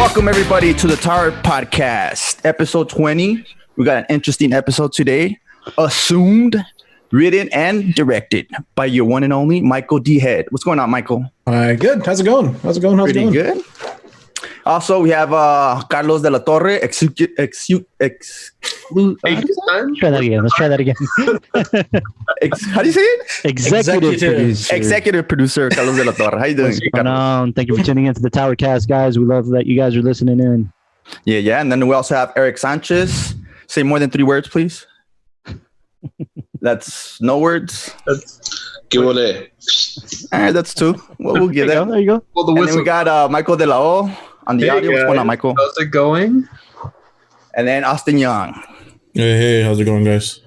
Welcome everybody to the TowerCast, episode 20. We got an interesting episode today. Assumed, written, and directed by your one and only Michael D. Head. What's going on, Michael? Good. How's it going? Pretty good. Also, we have Carlos de la Torre, Try that again. Let's try that again. how do you say it? Executive producer Carlos de la Torre. How you doing? Thank you for tuning into the TowerCast, guys. We love that you guys are listening in. Yeah. And then we also have Eric Sanchez. Say more than 3 words, please. That's no words. All right, that's 2. We'll get that. There you go. Well, and then we got Michael de la O on the audio. What's going on, Michael? How's it going? And then Austin Young. Hey, how's it going, guys?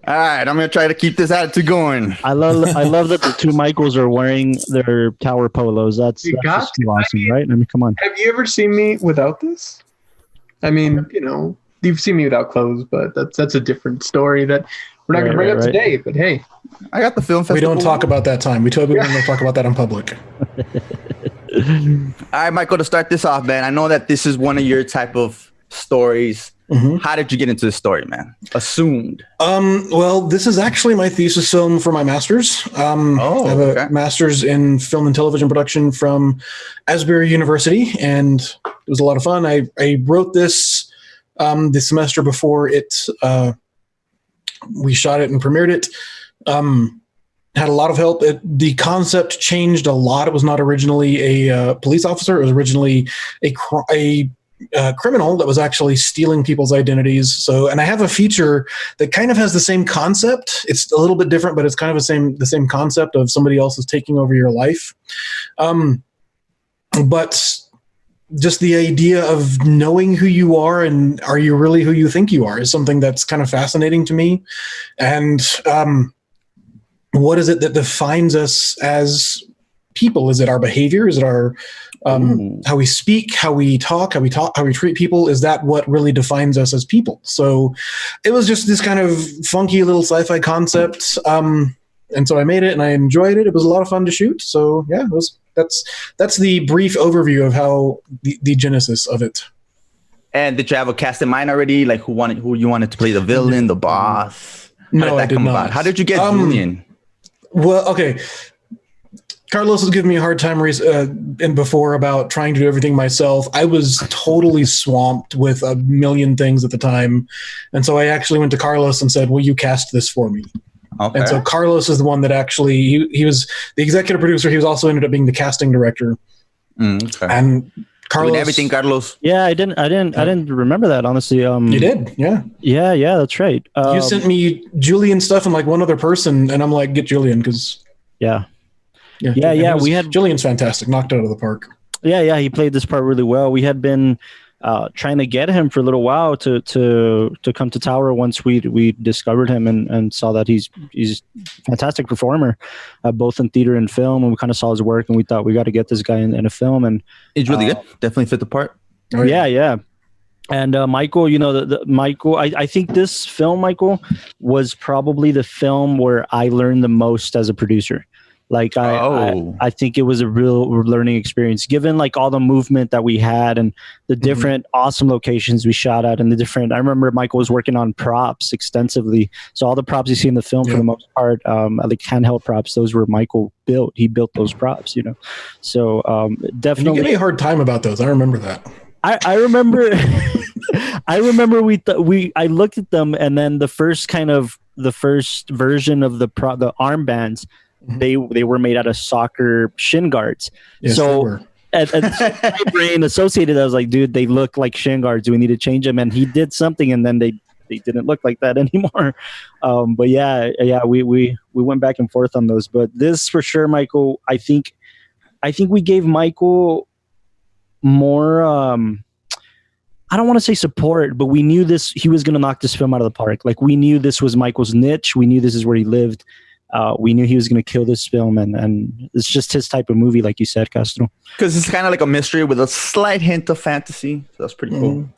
All right, I'm gonna try to keep this attitude going. I love that the 2 Michaels are wearing their Tower polos. That's just too awesome, right? I mean, come on. Have you ever seen me without this? I mean, you've seen me without clothes, but that's a different story that we're not going to bring up today. But hey, I got the film festival. We don't talk about that time. We told you we don't talk about that in public. All right, Michael, to start this off, man, I know that this is one of your type of stories. Mm-hmm. How did you get into the story, man? Assumed. Well, this is actually my thesis film for my master's. I have a master's in film and television production from Asbury University, and it was a lot of fun. I wrote this the semester before we shot it and premiered it. Had a lot of help. The concept changed a lot. It was not originally a police officer. It was originally a criminal that was actually stealing people's identities. So, and I have a feature that kind of has the same concept. It's a little bit different, but it's kind of the same concept of somebody else is taking over your life. But just the idea of knowing who you are and are you really who you think you are is something that's kind of fascinating to me. And what is it that defines us as people? Is it our behavior? Is it our how we speak, how we talk, how we treat people? Is that what really defines us as people? So it was just this kind of funky little sci-fi concept. And so I made it and I enjoyed it. It was a lot of fun to shoot. So yeah, that's the brief overview of how the genesis of it. And did you have a cast in mind already? Like who you wanted to play the villain, the boss? No, I did not. How did you get Julian? Well, okay. Carlos was giving me a hard time before about trying to do everything myself. I was totally swamped with a million things at the time. And so I actually went to Carlos and said, will you cast this for me? Okay. And so Carlos is the one that actually, he was the executive producer. He was also ended up being the casting director. Okay. And Carlos, doing everything, Carlos. Yeah, I didn't remember that, honestly. You did, yeah. Yeah, that's right. You sent me Julian stuff and like one other person, and I'm like, get Julian because yeah. We had Julian's fantastic, knocked it out of the park. Yeah, he played this part really well. We had been trying to get him for a little while to come to Tower once we discovered him and saw that he's a fantastic performer, both in theater and film. And we kind of saw his work and we thought we got to get this guy in a film. And he's really good. Definitely fit the part. Oh, yeah. And Michael, Michael, I think this film, Michael, was probably the film where I learned the most as a producer. Like I think it was a real learning experience, given like all the movement that we had and the different awesome locations we shot at and I remember Michael was working on props extensively. So all the props you see in the film for the most part, like handheld props, those were Michael built. He built those props, So definitely. You give me a hard time about those. I remember that. I remember. I remember I looked at them and then the first version of the armbands. They were made out of soccer shin guards. Yes, so at my brain associated, I was like, dude, they look like shin guards. We need to change them. And he did something, and then they didn't look like that anymore. But yeah, we went back and forth on those. But this for sure, Michael. I think we gave Michael more. I don't want to say support, but we knew he was going to knock this film out of the park. Like we knew this was Michael's niche. We knew this is where he lived. We knew he was going to kill this film, and it's just his type of movie, like you said, Castro. Because it's kind of like a mystery with a slight hint of fantasy. So that's pretty cool.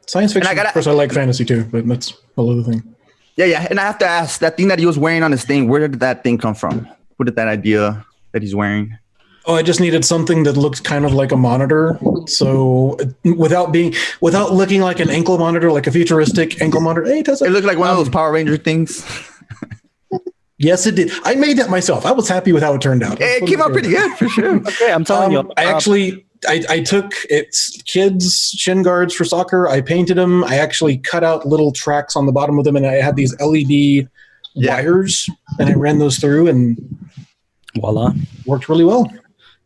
Science fiction, of course, I like fantasy too, but that's a whole other thing. Yeah. And I have to ask, that thing that he was wearing on his thing, where did that thing come from? Where did that idea that he's wearing? Oh, I just needed something that looked kind of like a monitor. So without looking like an ankle monitor, like a futuristic ankle monitor. Hey, Tessa. It looked like one of those Power Ranger things. Yes, it did. I made that myself. I was happy with how it turned out. It came out pretty good for sure. Okay, I'm telling you. I took its kids' shin guards for soccer. I painted them. I actually cut out little tracks on the bottom of them, and I had these LED wires, and I ran those through, and voila, worked really well.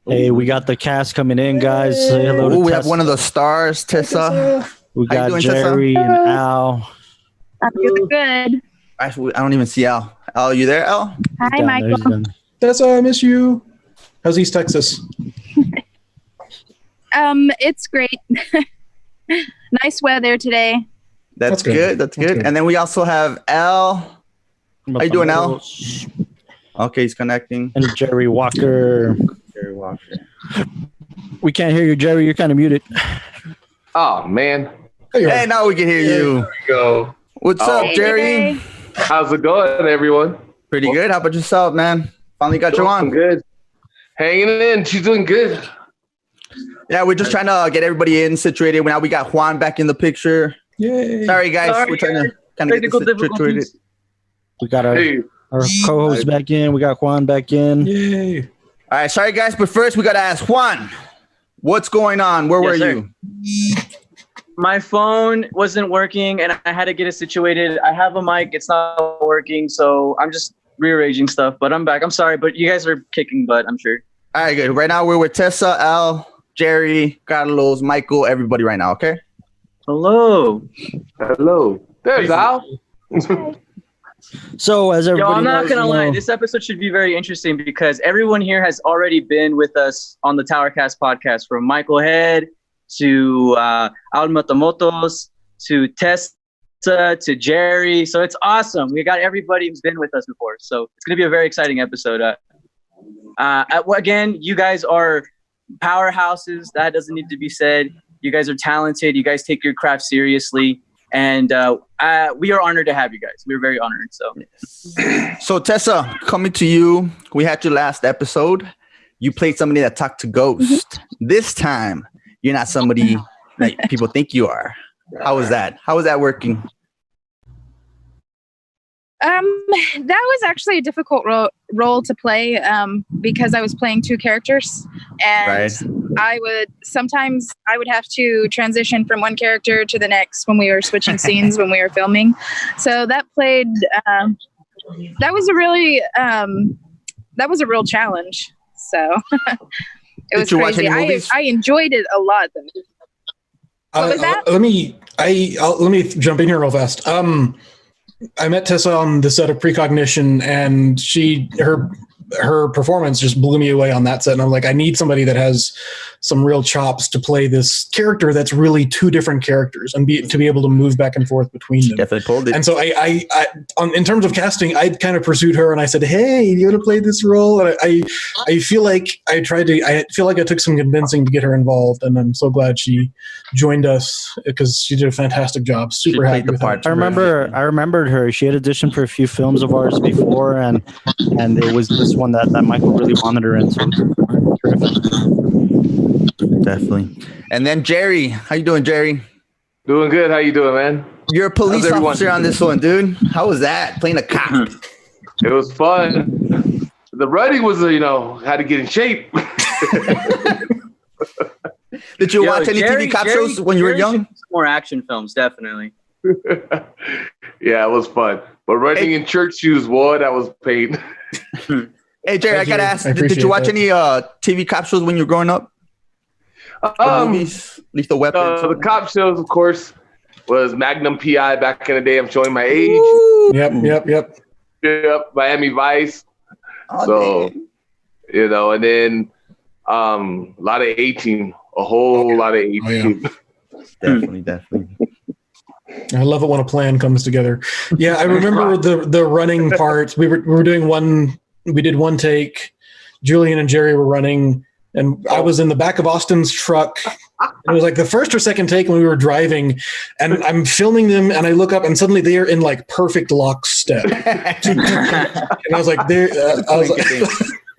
Hey, we got the cast coming in, guys. Say hello to we Tessa. have one of the stars, Tessa. We How you got doing, Jerry Tessa? and Al. I'm doing good. Actually, I don't even see Al. Al, you there, Al? Hi, Down there, Michael. he's done. Tessa, I miss you. How's East Texas? It's great. Nice weather today. That's good. That's good. And then we also have Al. How you doing, Al? Okay, he's connecting. And Jerry Walker. Jerry Walker. We can't hear you, Jerry. You're kind of muted. Oh man. Hey, now we can hear you. There we go. What's up, Hey, Jerry? hey. How's it going, everyone? Pretty good. How about yourself, man? Finally got you Doing on. good. Hanging in. She's doing good. Yeah, we're just trying to get everybody in situated. Now we got Juan back in the picture. Yay. Sorry, guys. Sorry, we're trying to kind of get Technical this situated. difficulties. We got Hey, our co-host back in. We got Juan back in. Yay. All right, sorry, guys. But first, we got to ask Juan, what's going on? Where were Yes, sir. you? My phone wasn't working and I had to get it situated. I have a mic, it's not working, so I'm just rearranging stuff, but I'm back. I'm sorry, but you guys are kicking butt, I'm sure. All right, good. Right now, we're with Tessa, Al, Jerry, Carlos, Michael, everybody right now, okay? Hello. hello. There's Al. So, as everybody Yo, I'm not knows, gonna you lie, know- this episode should be very interesting because everyone here has already been with us on the TowerCast podcast, from Michael Head to Al Matamoros to Tessa to Jerry. So it's awesome. We got everybody who's been with us before. So it's gonna be a very exciting episode. Again, you guys are powerhouses. That doesn't need to be said. You guys are talented. You guys take your craft seriously. And we are honored to have you guys. We're very honored. So So, Tessa, coming to you, we had your last episode. You played somebody that talked to ghosts. This time, you're not somebody that people think you are. How was that? How was that working? That was actually a difficult role to play because I was playing two characters, and I would have to transition from one character to the next when we were switching scenes when we were filming. So that was a real challenge. So it was Did you watch crazy. any movies? I enjoyed it a lot though. What was that? Let me jump in here real fast. I met Tessa on the set of Precognition, and her performance just blew me away on that set. And I'm like, I need somebody that has some real chops to play this character that's really two different characters and to be able to move back and forth between them. Definitely pulled it. And so in terms of casting, I kind of pursued her and I said, "Hey, you want to play this role?" And I feel like I took some convincing to get her involved, and I'm so glad she joined us because she did a fantastic job. Super happy with her. I remembered her. She had auditioned for a few films of ours before, and it was this one that Michael really wanted her in. So terrific. Definitely. And then Jerry, how you doing, Jerry? Doing good. How you doing, man? You're a police How's everyone? officer on this one, dude. How was that? Playing a cop. It was fun. The running was, had to get in shape. Did you watch any TV cop shows when you were young? More action films, definitely. Yeah, it was fun. But running in church shoes, boy, that was pain. Hey, Jerry, I got to ask, did you watch any TV cop shows when you were growing up? Movies, Lethal Weapon? The cop shows, of course, was Magnum PI back in the day. I'm showing my age. Ooh. Yep, Miami Vice. Oh, and then a lot of A-Team. A whole lot of A-Team. Definitely. I love it when a plan comes together. Yeah, I remember the running part. We were doing one. We did one take. Julian and Jerry were running, and I was in the back of Austin's truck. It was like the first or second take when we were driving, and I'm filming them, and I look up, and suddenly they are in like perfect lockstep. And I was like, I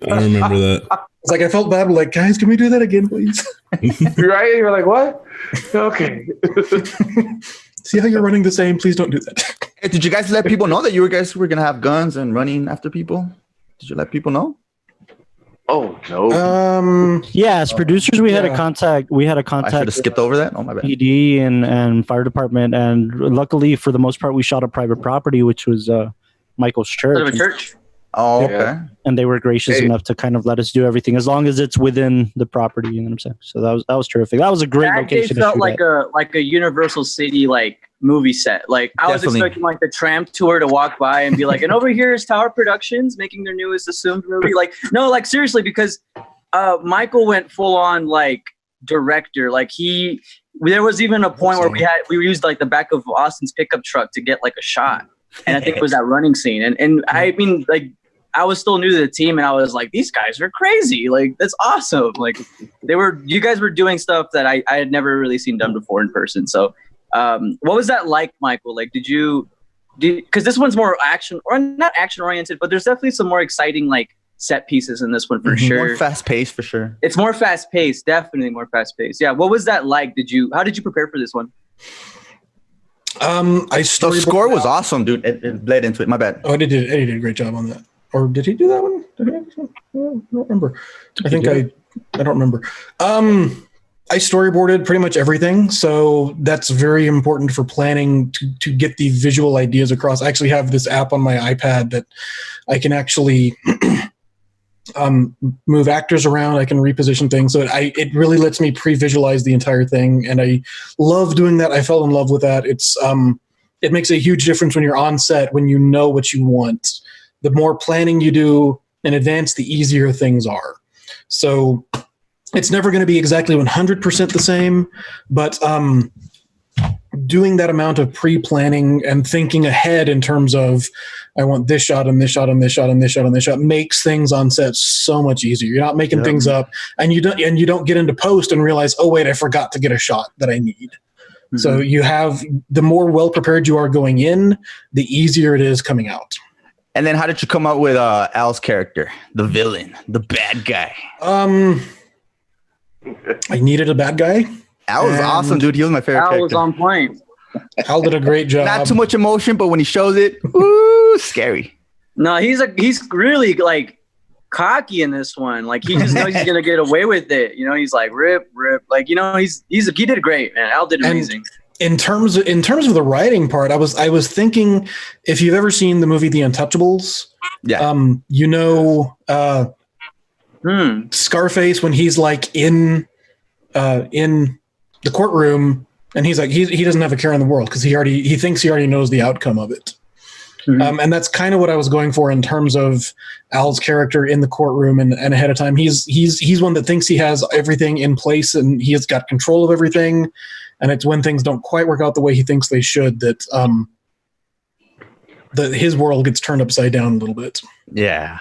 remember that. It's like I felt bad. Like, guys, can we do that again, please? Right? You're like, what? Okay. See how you're running the same? Please don't do that. Hey, did you guys let people know that you guys were gonna have guns and running after people? Did you let people know? Oh no. Yeah, as producers, we had a yeah. contact. We had a I should contact have skipped over that. Oh my bad. PD and fire department, and luckily for the most part, we shot a private property, which was Michael's church. Sort of a church. Oh, okay. Yeah. And they were gracious Hey. enough to kind of let us do everything as long as it's within the property. You know what I'm saying? So that was terrific. That was a great That day location. To felt shoot like at. a Universal City movie set. Like I was Definitely. expecting the tramp tour to walk by and be like, and over here is Tower Productions making their newest assumed movie. Like no, seriously, because Michael went full on director. There was even a point where we used the back of Austin's pickup truck to get a shot, and I think it was that running scene. And I mean I was still new to the team, and I was like, these guys are crazy. That's awesome. You guys were doing stuff that I had never really seen done before in person. So, what was that like, Michael? Because this one's more action, or not action oriented, but there's definitely some more exciting set pieces in this one for sure. More fast paced for sure. It's more fast paced, definitely more fast paced. Yeah. What was that like? How did you prepare for this one? The score was awesome, dude. It bled into it. My bad. Oh, Eddie did a great job on that. Or did he do that one? I don't remember. I don't remember. I storyboarded pretty much everything, so that's very important for planning to get the visual ideas across. I actually have this app on my iPad that I can actually move actors around. I can reposition things, so it really lets me pre-visualize the entire thing, and I love doing that. I fell in love with that. It makes a huge difference when you're on set, when you know what you want. The more planning you do in advance, the easier things are. So it's never going to be exactly 100% the same, but doing that amount of pre-planning and thinking ahead in terms of, I want this shot and this shot and this shot and this shot and this shot makes things on set so much easier. You're not making things up, and you don't get into post and realize, oh wait, I forgot to get a shot that I need. Mm-hmm. So you have, the more well prepared you are going in, the easier it is coming out. And then how did you come up with Al's character, the villain, the bad guy? I needed a bad guy. Al was awesome, dude. He was my favorite character. Al was on point. Al did a great job. Not too much emotion, but when he shows it, woo, scary. No, he's really cocky in this one. He just knows he's gonna get away with it. He's rip. He did great, man. Al did amazing. In terms of the writing part, I was thinking, if you've ever seen the movie The Untouchables, Scarface, when he's in the courtroom, and he's he doesn't have a care in the world because he thinks he already knows the outcome of it. Mm-hmm. And that's kind of what I was going for in terms of Al's character in the courtroom and ahead of time. He's one that thinks he has everything in place and he has got control of everything. And it's when things don't quite work out the way he thinks they should that his world gets turned upside down a little bit. Yeah.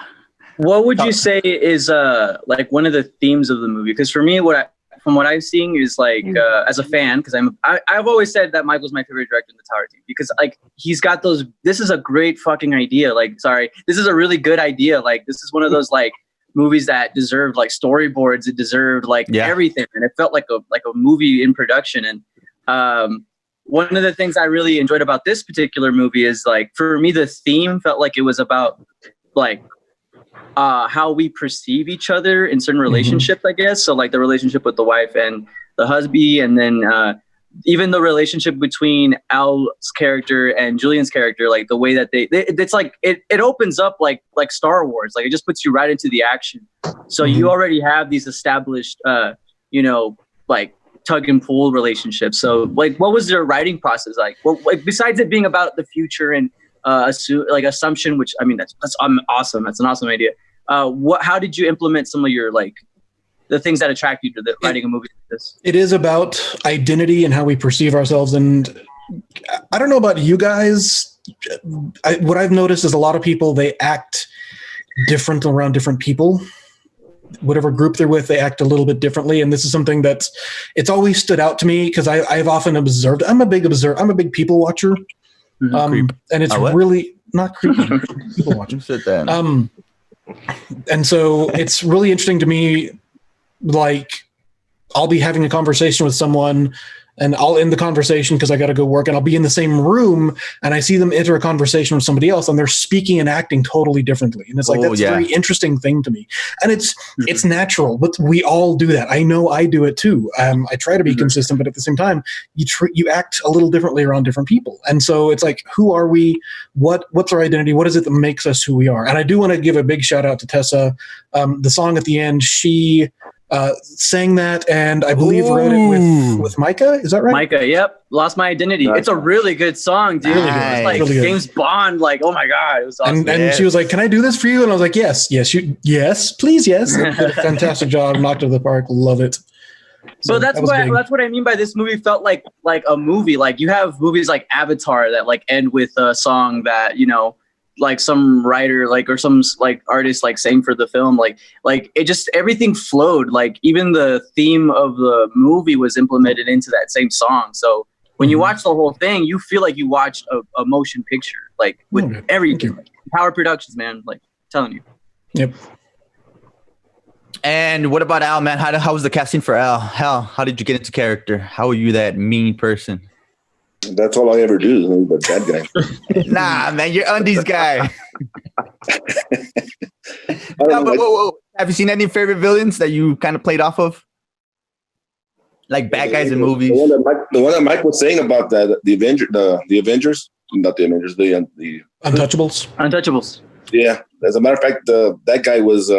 What would you say is one of the themes of the movie? Because for me, from what I'm seeing is as a fan, because I've always said that Michael's my favorite director in the Tower team because he's got those. This is a great fucking idea. This is a really good idea. This is one of those movies that deserved storyboards. It deserved everything, and it felt like a movie in production. And one of the things I really enjoyed about this particular movie is for me the theme felt like it was about how we perceive each other in certain relationships, I guess. So the relationship with the wife and the husband, and then even the relationship between Al's character and Julian's character, the way that it opens up like Star Wars. It just puts you right into the action. So you already have these established, tug and pull relationships. So what was their writing process like? Well, besides it being about the future and assumption, which I mean that's awesome. That's an awesome idea. How did you implement some of your the things that attract you to writing a movie like this? It is about identity and how we perceive ourselves. And I don't know about you guys. What I've noticed is a lot of people, they act different around different people. Whatever group they're with, they act a little bit differently. And this is something it's always stood out to me because I've often observed. I'm a big people watcher. And it's really not creepy. People watching. Sit there. And so it's really interesting to me, like, I'll be having a conversation with someone and I'll end the conversation because I got to go work, and I'll be in the same room and I see them enter a conversation with somebody else and they're speaking and acting totally differently. And it's like, that's a very interesting thing to me. And it's natural, but we all do that. I know I do it too. I try to be consistent, but at the same time, you act a little differently around different people. And so it's like, who are we? What's our identity? What is it that makes us who we are? And I do want to give a big shout out to Tessa. The song at the end, she sang that, and I believe wrote it with Micah. Is that right? Micah, yep. Lost My Identity. It's a really good song, dude. Nice. It's like really James Bond. Like, oh my god, it was awesome. And she was like, "Can I do this for you?" And I was like, "Yes, please, yes." Did a fantastic job, knocked it out of the park. Love it. So that's what I mean by this movie felt like a movie. Like, you have movies like Avatar that like end with a song that, you know, like some writer like or some like artist like sang for the film, like it just, everything flowed. Like even the theme of the movie was implemented into that same song. So when you watch the whole thing, you feel like you watched a motion picture, like with everything. Power Productions, man, like telling you. Yep. And what about Al, man? How was the casting for Al? How did you get into character? How were you that mean person? That's all I ever do, but that guy. Nah, man, you're Undies guy. Whoa. Have you seen any favorite villains that you kind of played off of? Like bad guys in movies? The one that Mike was saying about that, the Avengers, not the Avengers, the Untouchables. Untouchables. Yeah, as a matter of fact, that guy was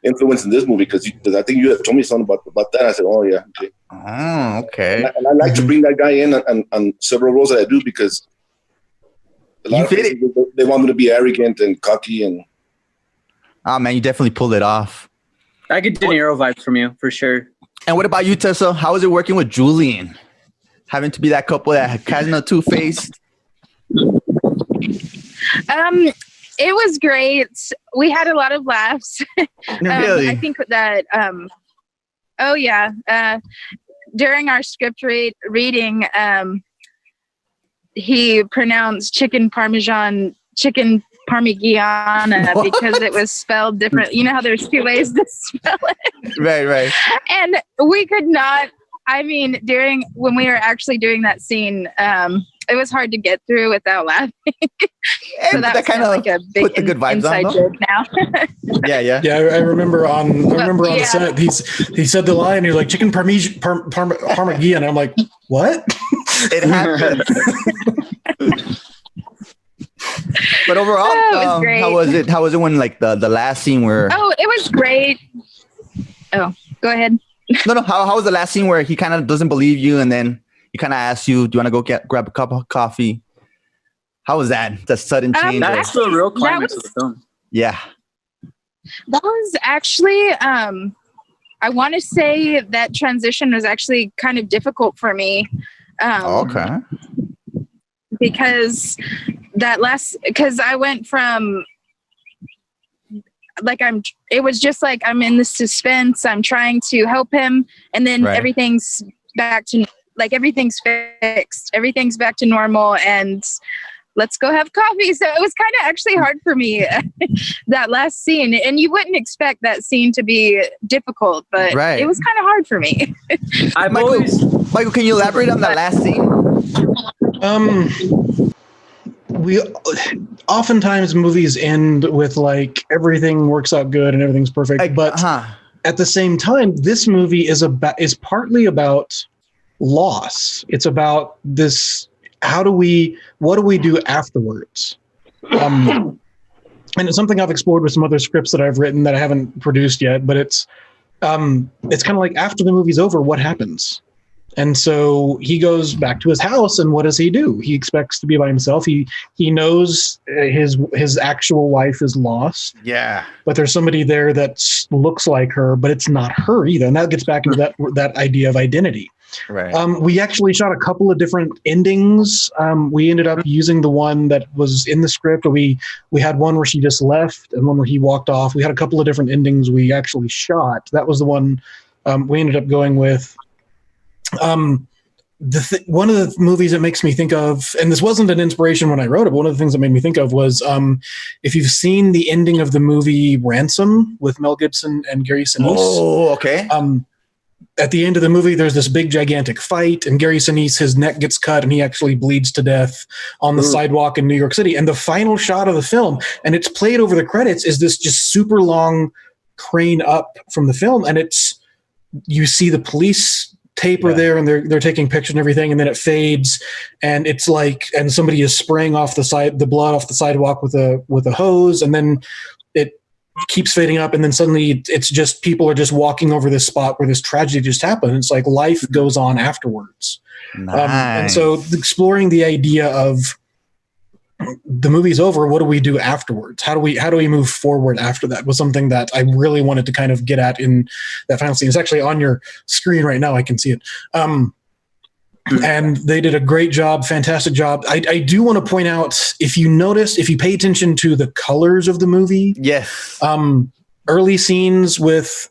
influenced in this movie because I think you had told me something about that. I said, oh yeah, okay. Oh, okay. And I like to bring that guy in on several roles that I do because a lot of people, they want me to be arrogant and cocky and. Oh man, you definitely pulled it off. I get De Niro vibes from you for sure. And what about you, Tessa? How is it working with Julian? Having to be that couple that kind of two-faced. It was great. We had a lot of laughs. Really? I think that, during our script reading, he pronounced chicken parmigiana because it was spelled different. You know how there's two ways to spell it? Right. And we could not, when we were actually doing that scene, it was hard to get through without laughing. So that kind of like a big put the good vibes inside on, joke now. Yeah. I remember on the set, he said the line. He was like chicken parmigiana, and I'm like, what? It happened. But overall, how was it? How was it when like the last scene where? Oh, it was great. Oh, go ahead. No. How was the last scene where he kind of doesn't believe you, and then he kind of asks you, "Do you want to go grab a cup of coffee?" How was that? The sudden change. That's the real climax of the film. Yeah. That was actually, I want to say that transition was actually kind of difficult for me. Okay. Because I went from it was just like I'm in the suspense. I'm trying to help him, and then everything's back to everything's fixed. Everything's back to normal, and let's go have coffee. So it was kind of actually hard for me, that last scene. And you wouldn't expect that scene to be difficult, but it was kind of hard for me. Michael, can you elaborate on that last scene? We oftentimes movies end with like everything works out good and everything's perfect, but at the same time, this movie is partly about loss. It's about this. What do we do afterwards? And it's something I've explored with some other scripts that I've written that I haven't produced yet, but it's kind of like after the movie's over, what happens? And so he goes back to his house, and what does he do? He expects to be by himself. He knows his actual wife is lost. Yeah. But there's somebody there that looks like her, but it's not her either. And that gets back into that idea of identity. Right. We actually shot a couple of different endings. We ended up using the one that was in the script. We had one where she just left and one where he walked off. We had a couple of different endings we actually shot. That was the one we ended up going with. one of the movies that makes me think of, and this wasn't an inspiration when I wrote it, but one of the things that made me think of was if you've seen the ending of the movie Ransom with Mel Gibson and Gary Sinise. Oh, okay. At the end of the movie, there's this big gigantic fight, and Gary Sinise, his neck gets cut, and he actually bleeds to death on the sidewalk in New York City. And the final shot of the film, and it's played over the credits, is this just super long crane up from the film, and you see the police tape are there, and they're taking pictures and everything, and then it fades, and it's like, and somebody is spraying off the blood off the sidewalk with a hose, and then it keeps fading up, and then suddenly it's just people are just walking over this spot where this tragedy just happened. It's like life goes on afterwards. Nice. And so exploring the idea of the movie's over, what do we do afterwards? How do we move forward after that was something that I really wanted to kind of get at in that final scene. It's actually on your screen right now. I can see it. And they did a great job, fantastic job. I do want to point out, if you pay attention to the colors of the movie, yes. Early scenes with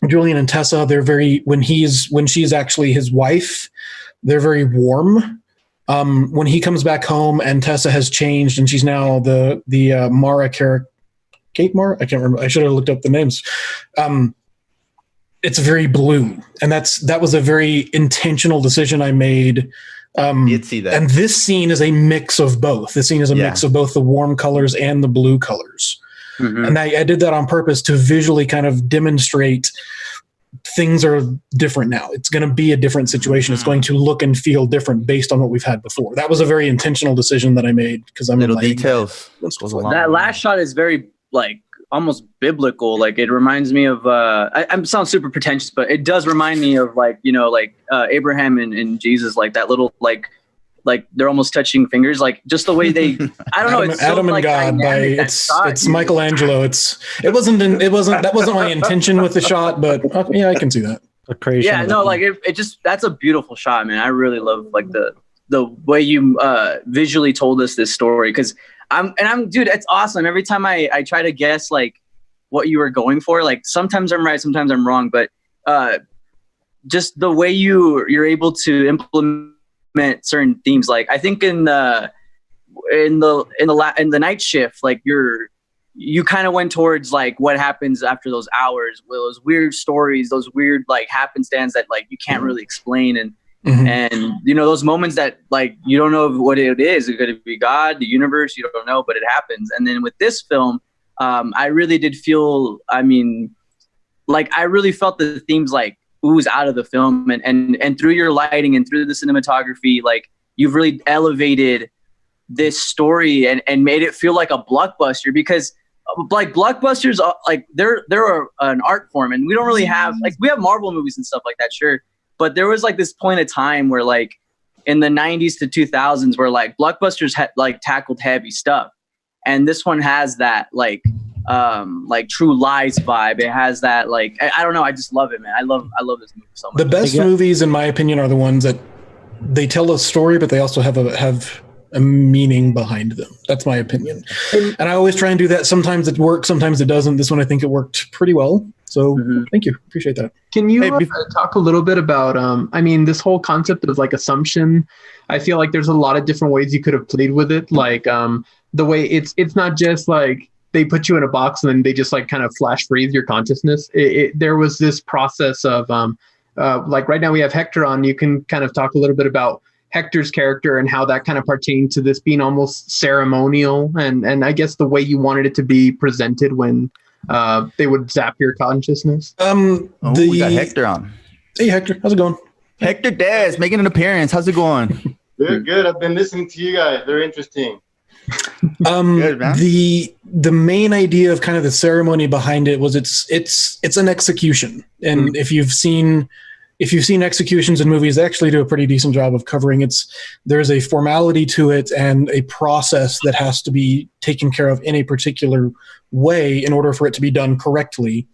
Julian and Tessa, they're very, when she's actually his wife, they're very warm. When he comes back home and Tessa has changed and she's now the Mara character, Kate Mara? I can't remember. I should have looked up the names. It's very blue, and that was a very intentional decision I made. You'd see that. And this scene is a mix of both. This scene is a mix of both the warm colors and the blue colors. Mm-hmm. And I did that on purpose to visually kind of demonstrate things are different now. It's going to be a different situation. It's going to look and feel different based on what we've had before. That was a very intentional decision that I made because I'm little details. That last shot is very like almost biblical. Like it reminds me of I sound super pretentious, but it does remind me of like, you know, like Abraham and Jesus, like that little like they're almost touching fingers, like just the way they I don't know, it's Adam so, and like, God by it's Michelangelo. That wasn't my intention with the shot, but yeah, I can see that. Like it just, that's a beautiful shot, man. I really love like the way you visually told us this story, because I'm dude, it's awesome. Every time I try to guess like what you were going for, like sometimes I'm right, sometimes I'm wrong, but just the way you're able to implement certain themes, like I think in the night shift, like you kind of went towards like what happens after those hours, with those weird stories, those weird like happenstance that like you can't really explain, and you know, those moments that like you don't know what it is. It could be God, the universe, you don't know, but it happens. And then with this film, I really did feel, I mean, like I really felt the themes like ooze out of the film, and through your lighting and through the cinematography, like you've really elevated this story and made it feel like a blockbuster, because like blockbusters, like they're an art form, and we don't really have, like, we have Marvel movies and stuff like that, sure, but there was like this point of time where like in the 90s to 2000s where like blockbusters had like tackled heavy stuff, and this one has that like True Lies vibe. It has that like, I don't know, I just love it, man. I love this movie so much. The best movies, in my opinion, are the ones that they tell a story, but they also have a meaning behind them. That's my opinion. And I always try and do that. Sometimes it works, sometimes it doesn't. This one, I think it worked pretty well. So thank you. Appreciate that. Can you talk a little bit about, I mean, this whole concept of like assumption? I feel like there's a lot of different ways you could have played with it. Like the way it's not just like they put you in a box and then they just like kind of flash freeze your consciousness. There was this process of like right now we have Hector on. You can kind of talk a little bit about Hector's character and how that kind of pertained to this being almost ceremonial, and I guess the way you wanted it to be presented when they would zap your consciousness. We got Hector on. Hey Hector, how's it going? Hector Dez making an appearance. How's it going? Good. I've been listening to you guys. Very interesting. Good, the main idea of kind of the ceremony behind it was it's an execution, and if you've seen executions in movies, they actually do a pretty decent job of covering there's a formality to it and a process that has to be taken care of in a particular way in order for it to be done correctly.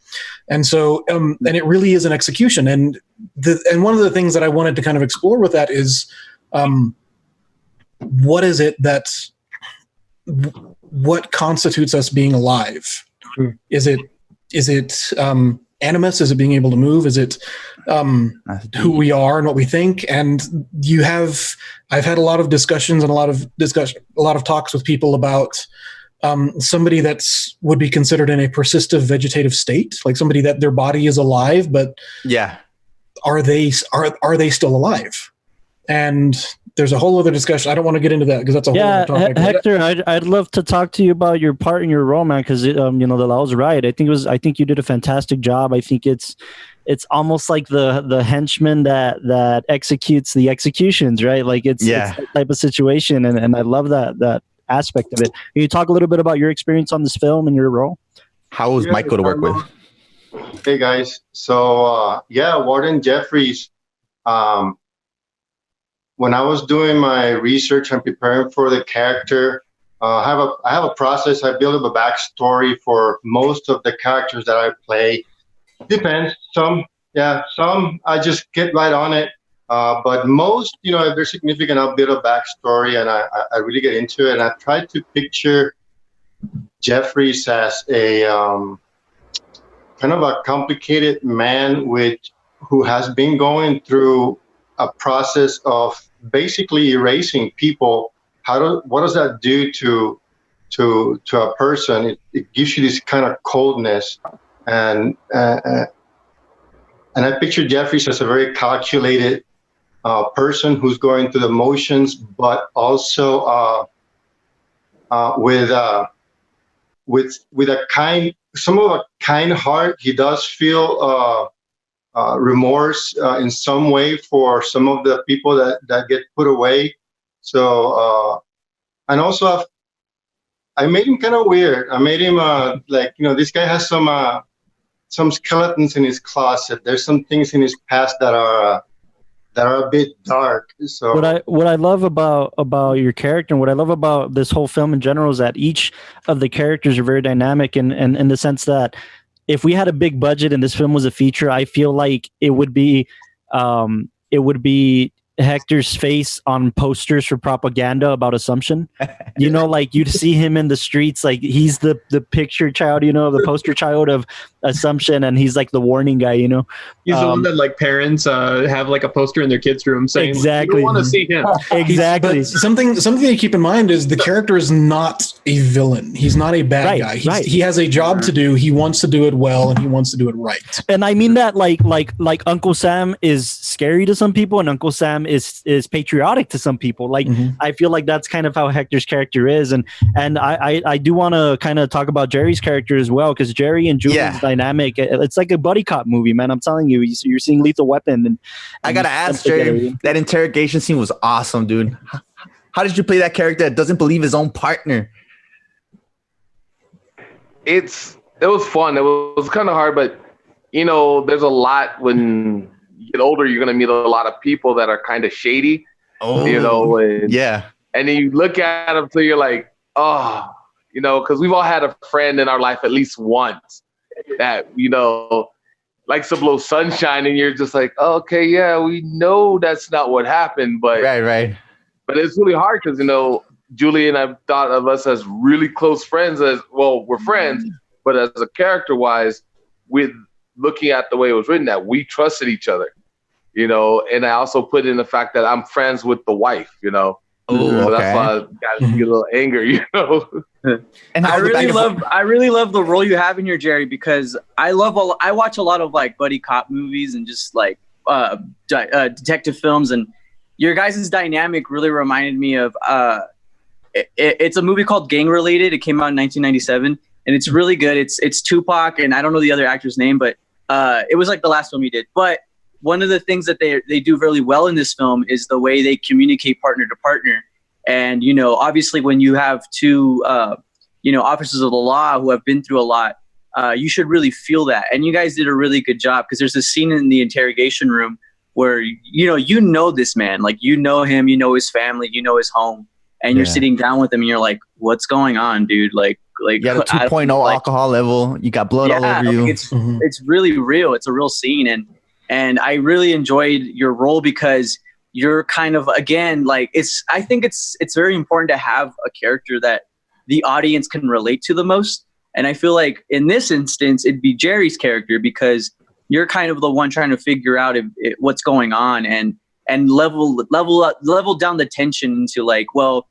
And so, and it really is an execution. And one of the things that I wanted to kind of explore with that is, what is it what constitutes us being alive? Is it animus? Is it being able to move? Is it who we are and what we think? And I've had a lot of discussions and a lot of talks with people about somebody would be considered in a persistent vegetative state, like somebody that their body is alive, but are they still alive? And there's a whole other discussion. I don't want to get into that because that's a whole other topic. Hector, I'd love to talk to you about your part in your role, man, because the Lala's right. I think you did a fantastic job. I think it's almost like the henchman that executes the executions, right? Like it's that type of situation, and I love that aspect of it. Can you talk a little bit about your experience on this film and your role? How was Michael to work with? Hey guys, so Warden Jeffries. When I was doing my research and preparing for the character, I have a process. I build up a backstory for most of the characters that I play. Depends. Some I just get right on it. But most, if they're significant, I'll build a backstory and I really get into it. And I try to picture Jeffries as a kind of a complicated man who has been going through a process of basically erasing people. What does that do to a person? It gives you this kind of coldness, and I picture Jeffries as a very calculated person who's going through the motions, but also with a kind heart. He does feel remorse in some way for some of the people that get put away. So, and also I made him kind of weird. I made him this guy has some skeletons in his closet. There's some things in his past that are a bit dark. So what I love about your character and what I love about this whole film in general is that each of the characters are very dynamic and in the sense that if we had a big budget and this film was a feature, I feel like it would be Hector's face on posters for propaganda about Assumption. Like you'd see him in the streets, like he's the picture child, the poster child of Assumption, and he's like the warning guy, He's the one that like parents have like a poster in their kids' room saying, exactly, you don't want to see him. Exactly. Something to keep in mind is the character is not a villain. He's not a bad guy. He has a job to do. He wants to do it well, and he wants to do it right. And I mean that like Uncle Sam is scary to some people, and Uncle Sam is patriotic to some people. Like I feel like that's kind of how Hector's character is, and I do want to kind of talk about Jerry's character as well, because Jerry and Julian's dynamic. It's like a buddy cop movie, man. I'm telling you, you're seeing Lethal Weapon. And I gotta ask Jerry, that interrogation scene was awesome, dude. How did you play that character that doesn't believe his own partner? It was fun. It was kind of hard, but there's a lot when you get older, you're going to meet a lot of people that are kind of shady, and then you look at them, so you're like, because we've all had a friend in our life at least once that, likes to blow sunshine, and you're just like, oh, okay, yeah, we know that's not what happened, but right. But it's really hard because, Julie and I've thought of us as really close friends we're friends, but as a character-wise, with looking at the way it was written, that we trusted each other, and I also put in the fact that I'm friends with the wife, so that's why I got a little anger, And I really love the role you have in here, Jerry, because I watch a lot of like buddy cop movies and just like detective films, and your guys' dynamic really reminded me of it's a movie called Gang Related. It came out in 1997, and it's really good. It's Tupac, and I don't know the other actor's name, but it was like the last film he did. But one of the things that they do really well in this film is the way they communicate partner to partner. And, obviously when you have two, officers of the law who have been through a lot, you should really feel that. And you guys did a really good job, because there's a scene in the interrogation room where, this man, like, him, his family, his home, and you're sitting down with him and you're like, what's going on, dude? Like you got a 2.0 alcohol level. You got blood all over you. It's really real. It's a real scene. And I really enjoyed your role, because you're kind of, again, like I think it's very important to have a character that the audience can relate to the most. And I feel like in this instance, it'd be Jerry's character because you're kind of the one trying to figure out what's going on and level down the tension into like, well,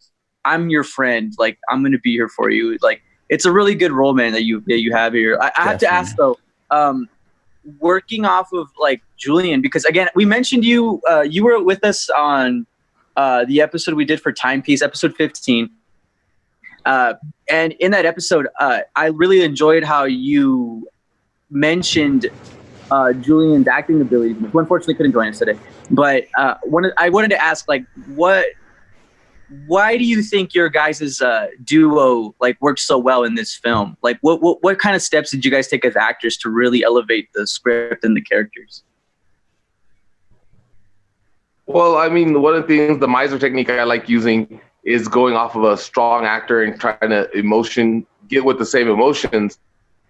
I'm your friend. Like, I'm going to be here for you. Like, it's a really good role, man, that you have here. I have to ask though, working off of like Julian, because again, we mentioned you were with us on the episode we did for Timepiece, episode 15. And in that episode, I really enjoyed how you mentioned Julian's acting abilities, who unfortunately couldn't join us today. But I wanted to ask, like, why do you think your guys' duo like worked so well in this film? Like, what kind of steps did you guys take as actors to really elevate the script and the characters? Well, I mean, one of the things, the miser technique I like using is going off of a strong actor and trying to get with the same emotions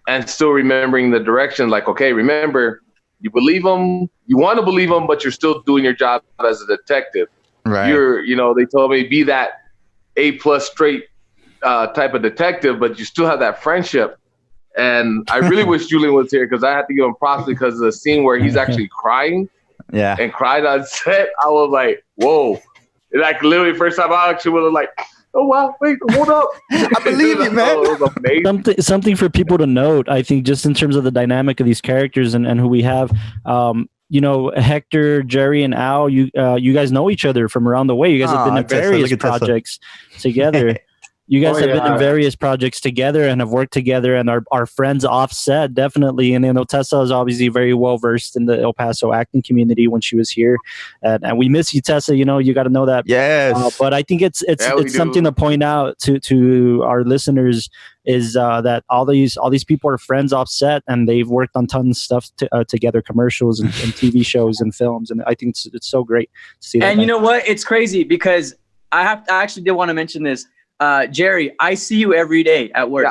and still remembering the direction. Like, okay, remember, you believe them, you want to believe them, but you're still doing your job as a detective. Right. They told me be that A+ straight type of detective, but you still have that friendship. And I really wish Julian was here because I had to give him props because of the scene where he's actually crying. Yeah. And cried on set. I was like, whoa. Like literally first time I actually was like, oh wow, wait, hold up. I believe you, man. It was amazing. Something for people to note, I think, just in terms of the dynamic of these characters and who we have. Hector, Jerry, and Al, you guys know each other from around the way. You guys have been in various projects together. You guys have been in various projects together and have worked together and are friends offset, definitely. And Tessa is obviously very well versed in the El Paso acting community when she was here. And we miss you, Tessa. You got to know that. Yes. But I think it's something to point out to our listeners is that all these people are friends offset and they've worked on tons of stuff together, commercials and TV shows and films. And I think it's so great to see that. And you know what? It's crazy because I actually did want to mention this. Jerry, I see you every day at work.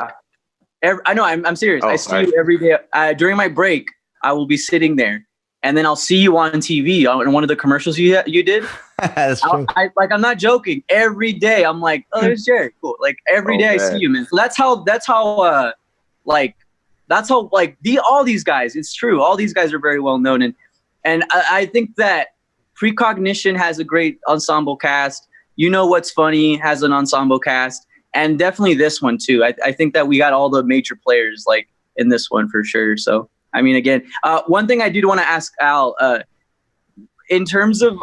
Yeah. I know, I'm serious. I see you every day. During my break, I will be sitting there, and then I'll see you on TV on one of the commercials you did. That's true. I'm not joking. Every day, I'm like, oh, there's Jerry. Cool. Like every day, man. I see you, man. So that's how all these guys. It's true. All these guys are very well known, and I think that Precognition has a great ensemble cast. You Know What's Funny has an ensemble cast, and definitely this one too. I think that we got all the major players like in this one for sure. So, I mean, again, one thing I do want to ask Al, in terms of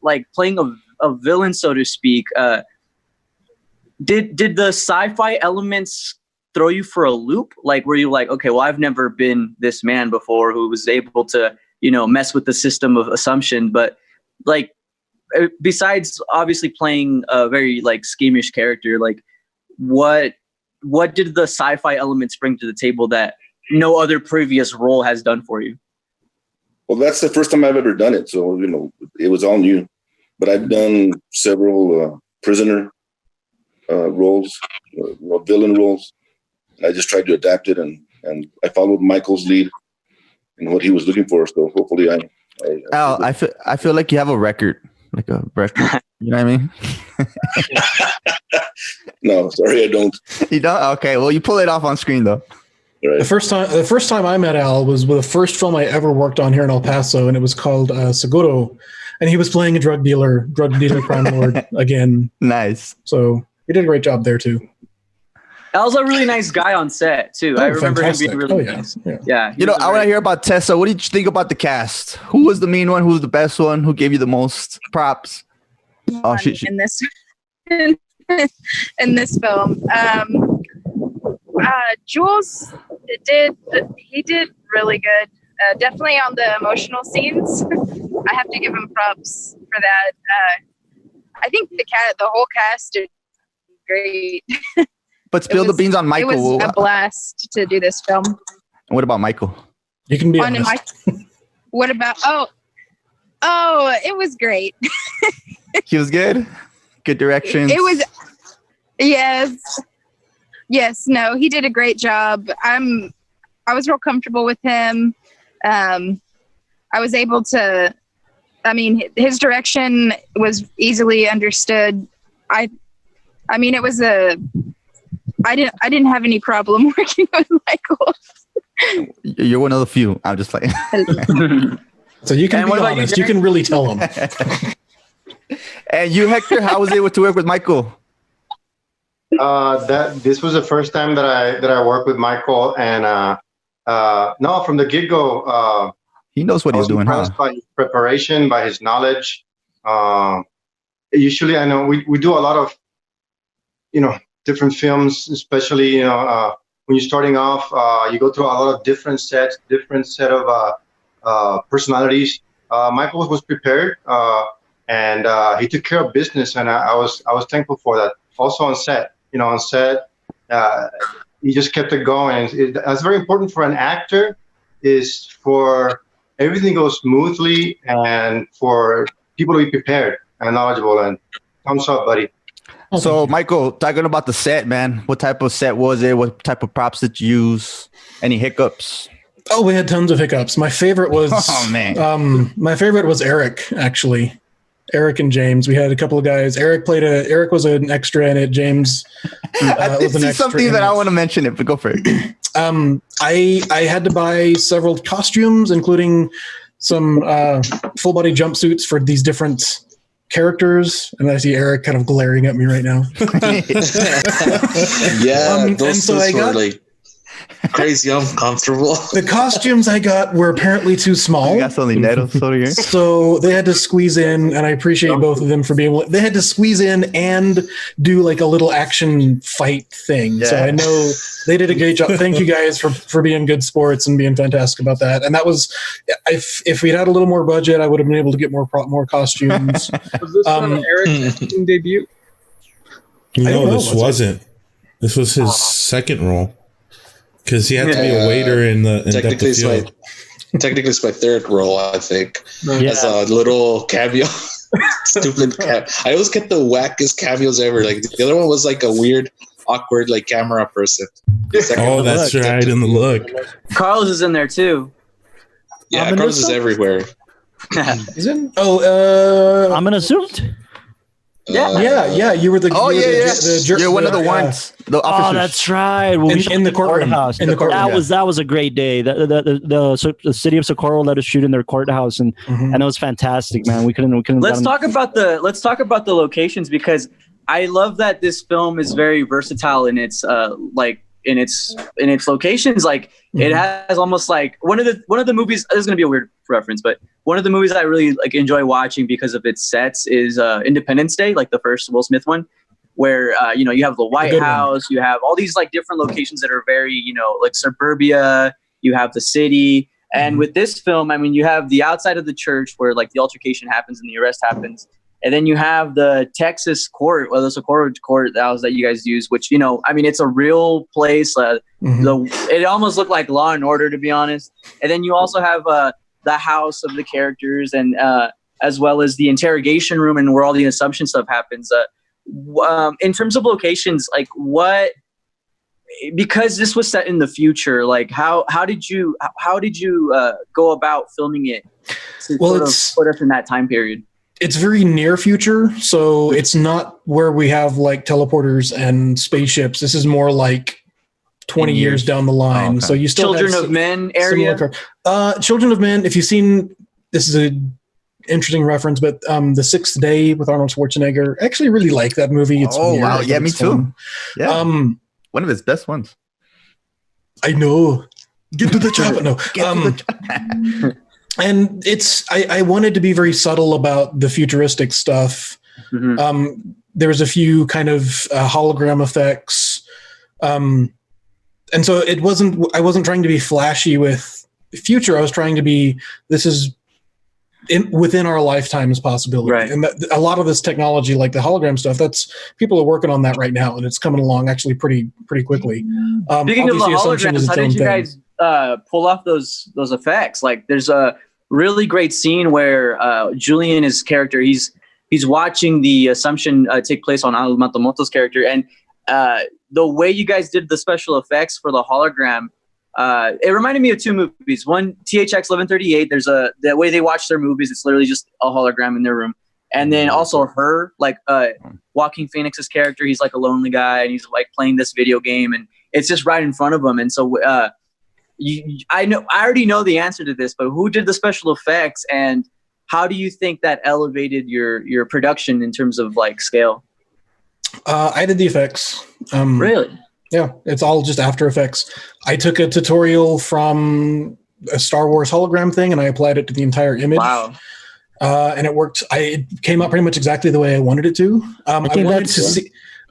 like playing a villain, so to speak, did the sci-fi elements throw you for a loop? Like, were you like, okay, well, I've never been this man before who was able to, mess with the system of assumption, but like, besides obviously playing a very like schemish character, like what did the sci-fi elements bring to the table that no other previous role has done for you? Well, that's the first time I've ever done it. So, it was all new, but I've done several prisoner roles, villain roles. And I just tried to adapt it and I followed Michael's lead in what he was looking for. So hopefully Al, I feel like you have a record. Like a record, you know what I mean? No, sorry, I don't. You don't? Okay, well, you pull it off on screen though. Right. The first time I met Al was with the first film I ever worked on here in El Paso, and it was called Seguro, and he was playing a drug dealer crime lord again. Nice. So he did a great job there too. Al's a really nice guy on set too. I remember him being really nice. Yeah. I want to hear about Tessa. What did you think about the cast? Who was the mean one? Who was the best one? Who gave you the most props? Oh, in this in this film, Jules did really good. Definitely on the emotional scenes. I have to give him props for that. I think the whole cast did great. But spill the beans on Michael. It was a blast to do this film. What about Michael? You can be honest. What about? Oh, it was great. He was good. Good directions. It was. Yes. No, he did a great job. I was real comfortable with him. I was able to. I mean, his direction was easily understood. I mean, it was I didn't have any problem working with Michael. You're one of the few. I'm just like. So you can be honest. You can really tell them. And you, Hector, how was it to work with Michael? This was the first time that I worked with Michael, and no, from the get-go, he knows what he's doing. Impressed by his preparation, by his knowledge. Usually, I know we do a lot of, different films, especially when you're starting off, you go through a lot of different set of personalities. Michael was prepared, and he took care of business, and I was thankful for that. Also on set, he just kept it going. That's very important for an actor, is for everything goes smoothly and for people to be prepared and knowledgeable. And thumbs up, buddy. So, Michael, talking about the set, man, what type of set was it? What type of props did you use? Any hiccups? Oh, we had tons of hiccups. My favorite was my favorite was Eric, actually. Eric and James. We had a couple of guys. Eric was an extra in it. James I did see something that I want to mention it, but go for it. I had to buy several costumes, including some full body jumpsuits for these different characters, and I see Eric kind of glaring at me right now. Those were like crazy uncomfortable. The costumes I got were apparently too small. So they had to squeeze in, and I appreciate both of them for being. They had to squeeze in and do like a little action fight thing. Yeah. So I know they did a great job. Thank you guys for being good sports and being fantastic about that. And that was, if we'd had a little more budget, I would have been able to get more costumes. Was this Eric's debut? No, this wasn't. This was his second role. Because he had to be a waiter in technically it's my third role, I think. As a little cameo. Stupid I always get the wackest cameos ever. Like the other one was like a weird, awkward like camera person. Oh, that's right, in the look. Carlos is in there too. Yeah, Carlos is everywhere. Is it? Oh, I'm in a suit. Yeah. You were the. You're one of the ones. The officers. Oh, that's right. Well, in the courthouse. That was a great day. The city of Socorro let us shoot in their courthouse, and it was fantastic, man. We couldn't. Let's talk about the locations, because I love that this film is very versatile in its in its locations. Like it has almost like one of the movies. This is gonna be a weird reference, but one of the movies I really enjoy watching because of its sets is Independence Day, like the first Will Smith one, where you have the White House, you have all these like different locations that are very like suburbia. You have the city, and with this film, I mean, you have the outside of the church where like the altercation happens and the arrest happens. And then you have the Texas court, or the Socorro courthouse that you guys use, which, I mean, it's a real place. It almost looked like Law and Order, to be honest. And then you also have the house of the characters, and as well as the interrogation room, and where all the assumption stuff happens. In terms of locations, like because this was set in the future, like how did you go about filming it to put us in that time period? It's very near future, so it's not where we have like teleporters and spaceships. This is more like 20 years down the line. Oh, okay. So you still Children of Men area. Children of Men. If you've seen, this is an interesting reference, but The Sixth Day with Arnold Schwarzenegger. I actually really like that movie. It's weird. Wow, yeah, me too. Fun. Yeah, one of his best ones. I know. Get to the chopper. No. And I wanted to be very subtle about the futuristic stuff. There was a few kind of hologram effects. And so I wasn't trying to be flashy with future. I was trying to be, this is within our lifetime as possibility. Right. And a lot of this technology, like the hologram stuff, people are working on that right now, and it's coming along actually pretty quickly. Speaking of the holograms, how did you guys pull off those effects? Like there's a really great scene where Julian, his character, he's watching the assumption take place on Matamoros' character, and the way you guys did the special effects for the hologram, it reminded me of two movies. One, THX 1138. There's the way they watch their movies. It's literally just a hologram in their room. And then also Her, like Joaquin Phoenix's character, he's like a lonely guy and he's like playing this video game and it's just right in front of him. And so I already know the answer to this, but who did the special effects and how do you think that elevated your production in terms of like scale? I did the effects. Really? Yeah, it's all just After Effects. I took a tutorial from a Star Wars hologram thing and I applied it to the entire image. Wow. And it worked. It came out pretty much exactly the way I wanted it to. I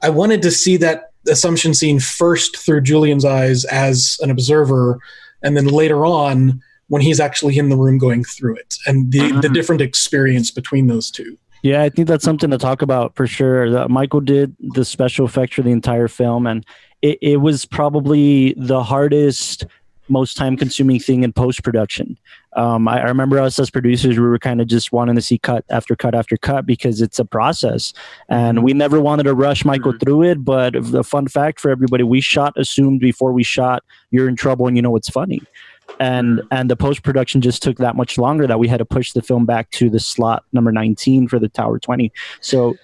wanted to see that assumption scene first through Julian's eyes as an observer, and then later on when he's actually in the room going through it, and the different experience between those two. Yeah, I think that's something to talk about for sure. Michael did the special effects for the entire film, and it was probably the hardest, most time-consuming thing in post-production. I remember us as producers, we were kind of just wanting to see cut after cut after cut because it's a process, and we never wanted to rush Michael through it. But the fun fact for everybody, we shot assumed before we shot, you're in trouble and you know it's funny. And the post-production just took that much longer that we had to push the film back to the slot number 19 for the Tower 20. So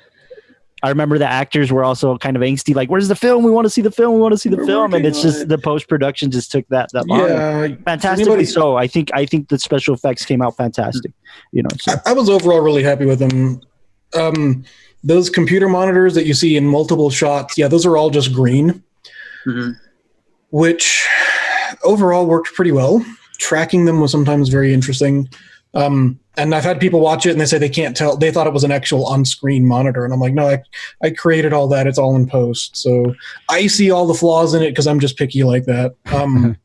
I remember the actors were also kind of angsty, like, where's the film? We want to see the film. We want to see the film. And it's just the post-production just took that long. Yeah, fantastically so. I think the special effects came out fantastic. You know, so. I was overall really happy with them. Those computer monitors that you see in multiple shots, yeah, those are all just green, which overall worked pretty well. Tracking them was sometimes very interesting. And I've had people watch it and they say they can't tell. They thought it was an actual on-screen monitor. And I'm like, no, I created all that. It's all in post. So I see all the flaws in it because I'm just picky like that.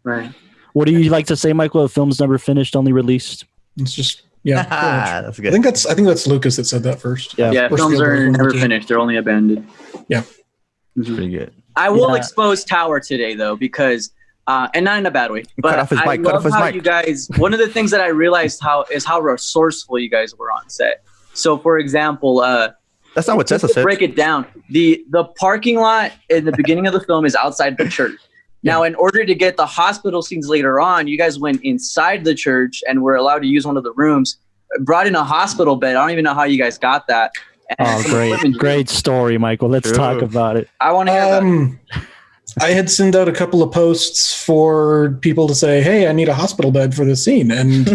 Right. What do you like to say, Michael? The film's never finished, only released? It's just, yeah. That's good. I think that's Lucas that said that first. Yeah, films are never finished. They're only abandoned. Yeah. That's pretty good. I will expose Tower today, though, because... and not in a bad way, but I love how you guys, one of the things that I realized is how resourceful you guys were on set. So for example, that's not what Tessa said. Break it down. The parking lot in the beginning of the film is outside the church. Now, in order to get the hospital scenes later on, you guys went inside the church and were allowed to use one of the rooms, brought in a hospital bed. I don't even know how you guys got that. And great story, Michael. Let's talk about it. I want to hear that. I had sent out a couple of posts for people to say, hey, I need a hospital bed for this scene. And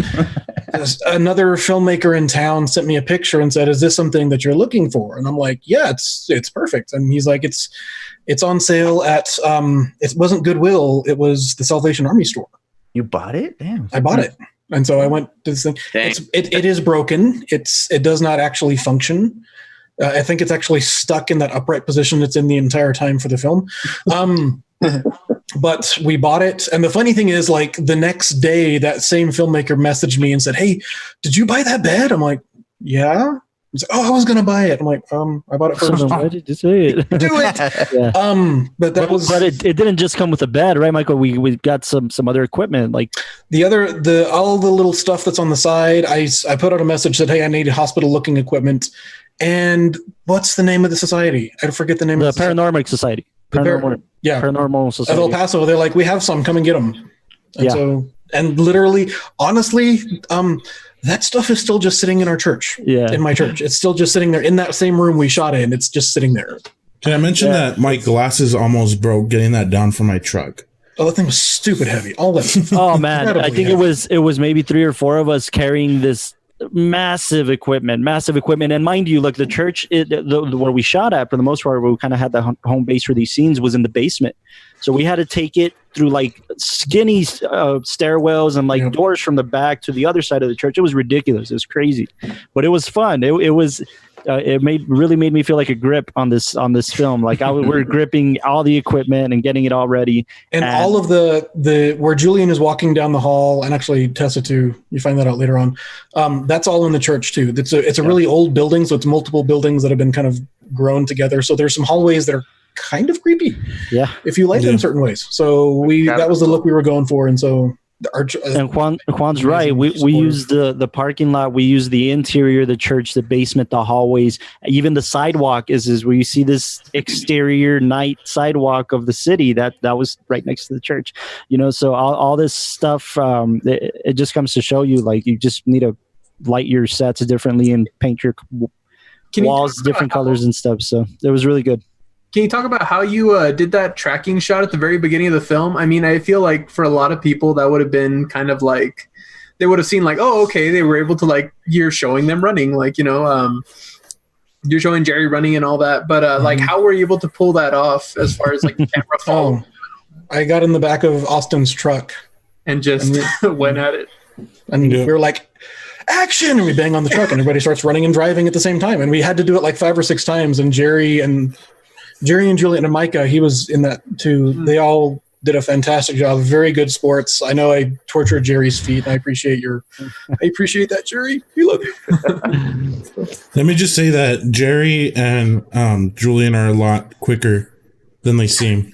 another filmmaker in town sent me a picture and said, is this something that you're looking for? And I'm like, yeah, it's perfect. And he's like, it's on sale at, it wasn't Goodwill. It was the Salvation Army store. You bought it? Damn. I bought it. And so I went to this thing. It is broken. It does not actually function. I think it's actually stuck in that upright position it's in the entire time for the film. But we bought it. And the funny thing is, like, the next day, that same filmmaker messaged me and said, hey, did you buy that bed? I'm like, yeah. He's like, oh, I was going to buy it. I'm like, I bought it first. Why did you say it? Do it. Yeah. But it didn't just come with a bed, right, Michael? We got some other equipment, like all the little stuff that's on the side. I put out a message that, hey, I need hospital looking equipment. And what's the name of the society? I forget the name of the Paranormal Society. Paranormal Society. At El Paso, they're like, we have some, come and get them. And literally, honestly, that stuff is still just sitting in our church. Yeah. In my church. It's still just sitting there in that same room we shot in. It's just sitting there. Can I mention that my glasses almost broke getting that down from my truck? Oh, that thing was stupid heavy. All that. Oh man. I think it was maybe 3 or 4 of us carrying this massive equipment. And mind you, look, the church, where we shot at, for the most part, where we kind of had the home base for these scenes, was in the basement. So we had to take it through like skinny stairwells and like doors from the back to the other side of the church. It was ridiculous. It was crazy, but it was fun. It really made me feel like a grip on this film. Like we're gripping all the equipment and getting it all ready. And all of the where Julian is walking down the hall, and actually Tessa too, you find that out later on. That's all in the church too. It's a really old building, so it's multiple buildings that have been kind of grown together. So there's some hallways that are kind of creepy. Yeah. If you like them in certain ways. So that was the look we were going for. And so and Juan's right. We use the parking lot. We use the interior, the church, the basement, the hallways, even the sidewalk is where you see this exterior night sidewalk of the city that was right next to the church. You know, so all this stuff, it just comes to show you, like, you just need to light your sets differently and paint your walls, different colors and stuff. So it was really good. Can you talk about how you did that tracking shot at the very beginning of the film? I mean, I feel like for a lot of people that would have been kind of like, they would have seen like, oh, okay, they were able to like, you're showing them running, like, you're showing Jerry running and all that. But like, how were you able to pull that off as far as like the camera fall? I got in the back of Austin's truck and just went at it. And we were like, action! And we bang on the truck and everybody starts running and driving at the same time. And we had to do it like 5 or 6 times. And Jerry and Julian and Micah, he was in that too. They all did a fantastic job. Very good sports. I know I tortured Jerry's feet. I appreciate that, Jerry. We love you. Let me just say that Jerry and Julian are a lot quicker than they seem.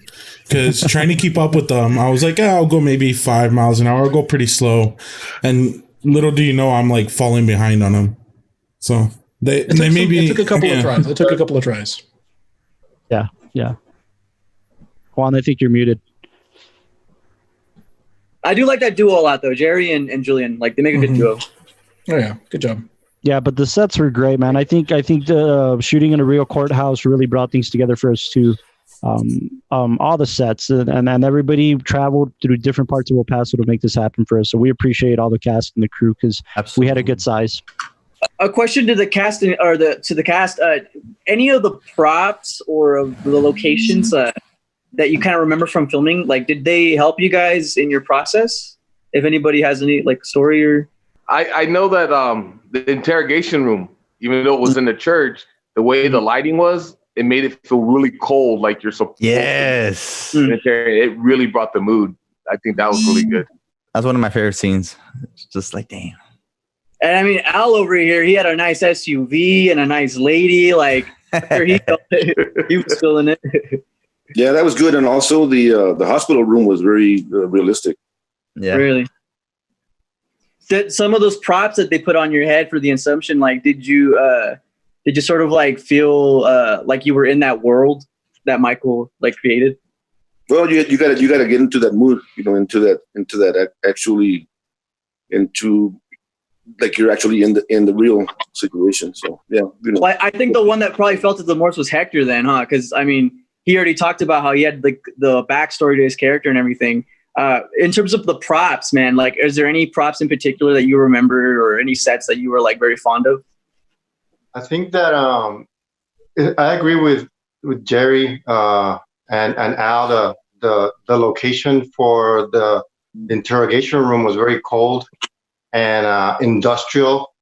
Because trying to keep up with them, I was like, I'll go maybe 5 miles an hour. I'll go pretty slow. And little do you know, I'm like falling behind on them. So it took a couple of tries. It took a couple of tries. Yeah. Juan, I think you're muted. I do like that duo a lot, though. Jerry and Julian, like they make a good duo. Oh yeah, good job. Yeah, but the sets were great, man. I think the shooting in a real courthouse really brought things together for us too. All the sets and everybody traveled through different parts of El Paso to make this happen for us. So we appreciate all the cast and the crew because we had a good size. A question to the cast any of the props or of the locations that you kind of remember from filming, like did they help you guys in your process? If anybody has any like story or I know that the interrogation room, even though it was in the church, the way the lighting was, it made it feel really cold, like you're supposed to. It really brought the mood. I think that was really good. That's one of my favorite scenes. It's just like, damn. And I mean, Al over here, he had a nice SUV and a nice lady. Like he was feeling it. Yeah, that was good. And also the hospital room was very realistic. Yeah, really. Did some of those props that they put on your head for the Assumption, like, did you sort of like feel like you were in that world that Michael like created? Well, you gotta get into that mood, into like you're actually in the real situation. So yeah, Well, I think the one that probably felt it the most was Hector then, huh? Because I mean, he already talked about how he had the backstory to his character and everything. In terms of the props, man, like, is there any props in particular that you remember or any sets that you were like very fond of? I think that I agree with Jerry and Al. The location for the interrogation room was very cold and industrial,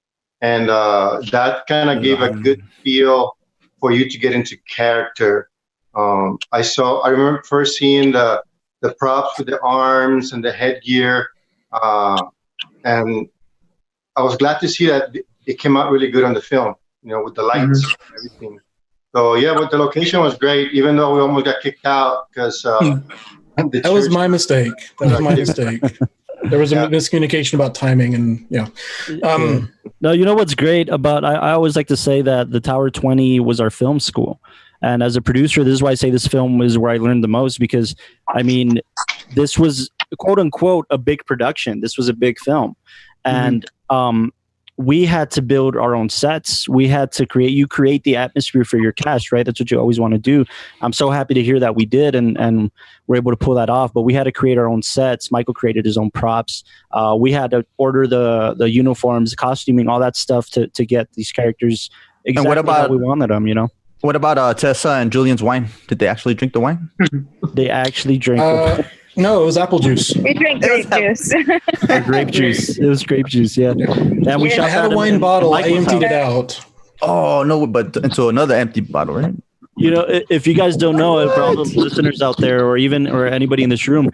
and that kind of gave a good feel for you to get into character. I remember first seeing the props with the arms and the headgear, and I was glad to see that it came out really good on the film, with the lights and everything. So yeah, but the location was great, even though we almost got kicked out because that was my mistake. There was a miscommunication about timing, and No, you know what's great about I always like to say that the Tower 20 was our film school. And as a producer, this is why I say this film is where I learned the most, because I mean, this was quote unquote a big production. This was a big film. And we had to build our own sets. We had to create the atmosphere for your cast, right? That's what you always want to do. I'm so happy to hear that we did and we're able to pull that off, but we had to create our own sets. Michael created his own props. We had to order the uniforms, costuming, all that stuff to get these characters exactly what about, how we wanted them, What about Tessa and Julian's wine? Did they actually drink the wine? They actually drank the wine. No, it was apple juice. We drink grape juice. Grape juice. It was grape juice, yeah. And we I had a wine bottle. I emptied it out. Oh, no, but into another empty bottle, right? If you guys don't know, for all the listeners out there or anybody in this room,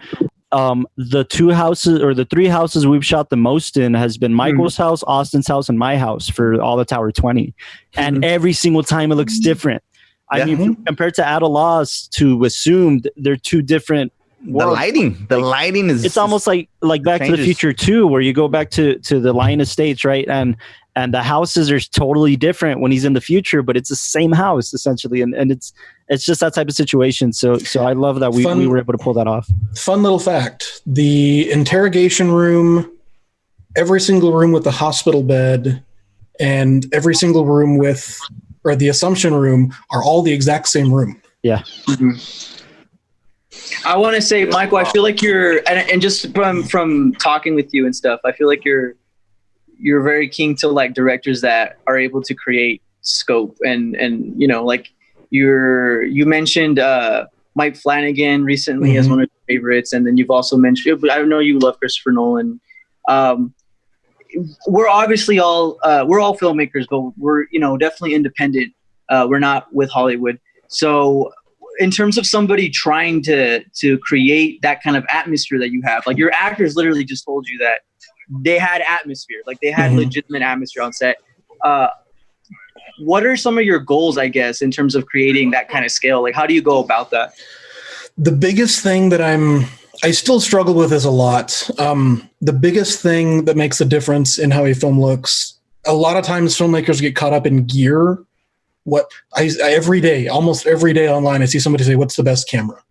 the 2 houses or the 3 houses we've shot the most in has been Michael's house, Austin's house, and my house for all the Tower 20. And every single time it looks different. I mean, compared to Adela's to Assumed, they're 2 different worlds. The lighting is... It's almost like Back to the Future 2, where you go back to the Lion Estates, right? And the houses are totally different when he's in the future, but it's the same house essentially. And it's just that type of situation. So I love that we were able to pull that off. Fun little fact. The interrogation room, every single room with the hospital bed, and every single room with or the assumption room are all the exact same room. Yeah. I want to say, Michael, I feel like you're, and just from talking with you and stuff, I feel like you're very keen to like directors that are able to create scope and you know, like you mentioned Mike Flanagan recently as one of your favorites, and then you've also mentioned, I know you love Christopher Nolan. We're obviously all we're all filmmakers, but we're, you know, definitely independent. We're not with Hollywood. So in terms of somebody trying to create that kind of atmosphere that you have, like your actors literally just told you that they had atmosphere, like they had legitimate atmosphere on set. What are some of your goals, I guess, in terms of creating that kind of scale? Like, how do you go about that? The biggest thing that I still struggle with is a lot. The biggest thing that makes a difference in how a film looks, a lot of times filmmakers get caught up in gear. What I every day, almost every day online, I see somebody say, "What's the best camera?"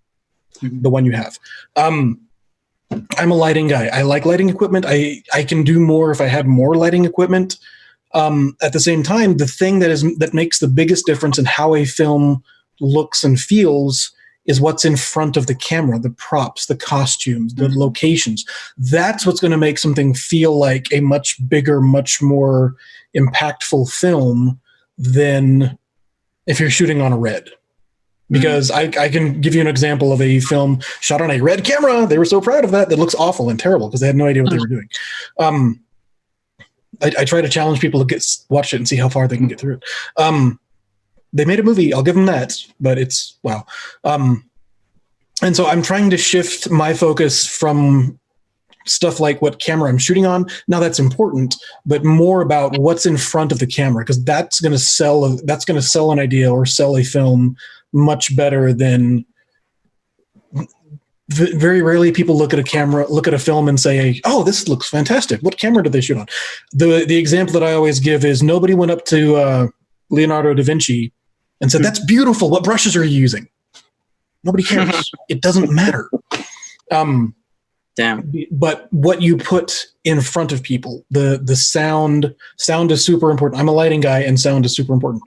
The one you have. I'm a lighting guy. I like lighting equipment. I can do more if I had more lighting equipment. At the same time, the thing that makes the biggest difference in how a film looks and feels is what's in front of the camera, the props, the costumes, the locations. That's what's going to make something feel like a much bigger, much more impactful film than if you're shooting on a red. Because I can give you an example of a film shot on a red camera. They were so proud of that. That looks awful and terrible because they had no idea what they were doing. I try to challenge people to watch it and see how far they can get through it. They made a movie. I'll give them that, but it's wow. And so I'm trying to shift my focus from stuff like what camera I'm shooting on. Now that's important, but more about what's in front of the camera, because that's going to sell an idea or sell a film much better than. Very rarely people look at a film and say, "Oh, this looks fantastic. What camera did they shoot on?" The example that I always give is nobody went up to Leonardo da Vinci and said, "That's beautiful. What brushes are you using?" Nobody cares. It doesn't matter. Damn. But what you put in front of people, the sound is super important. I'm a lighting guy, and sound is super important.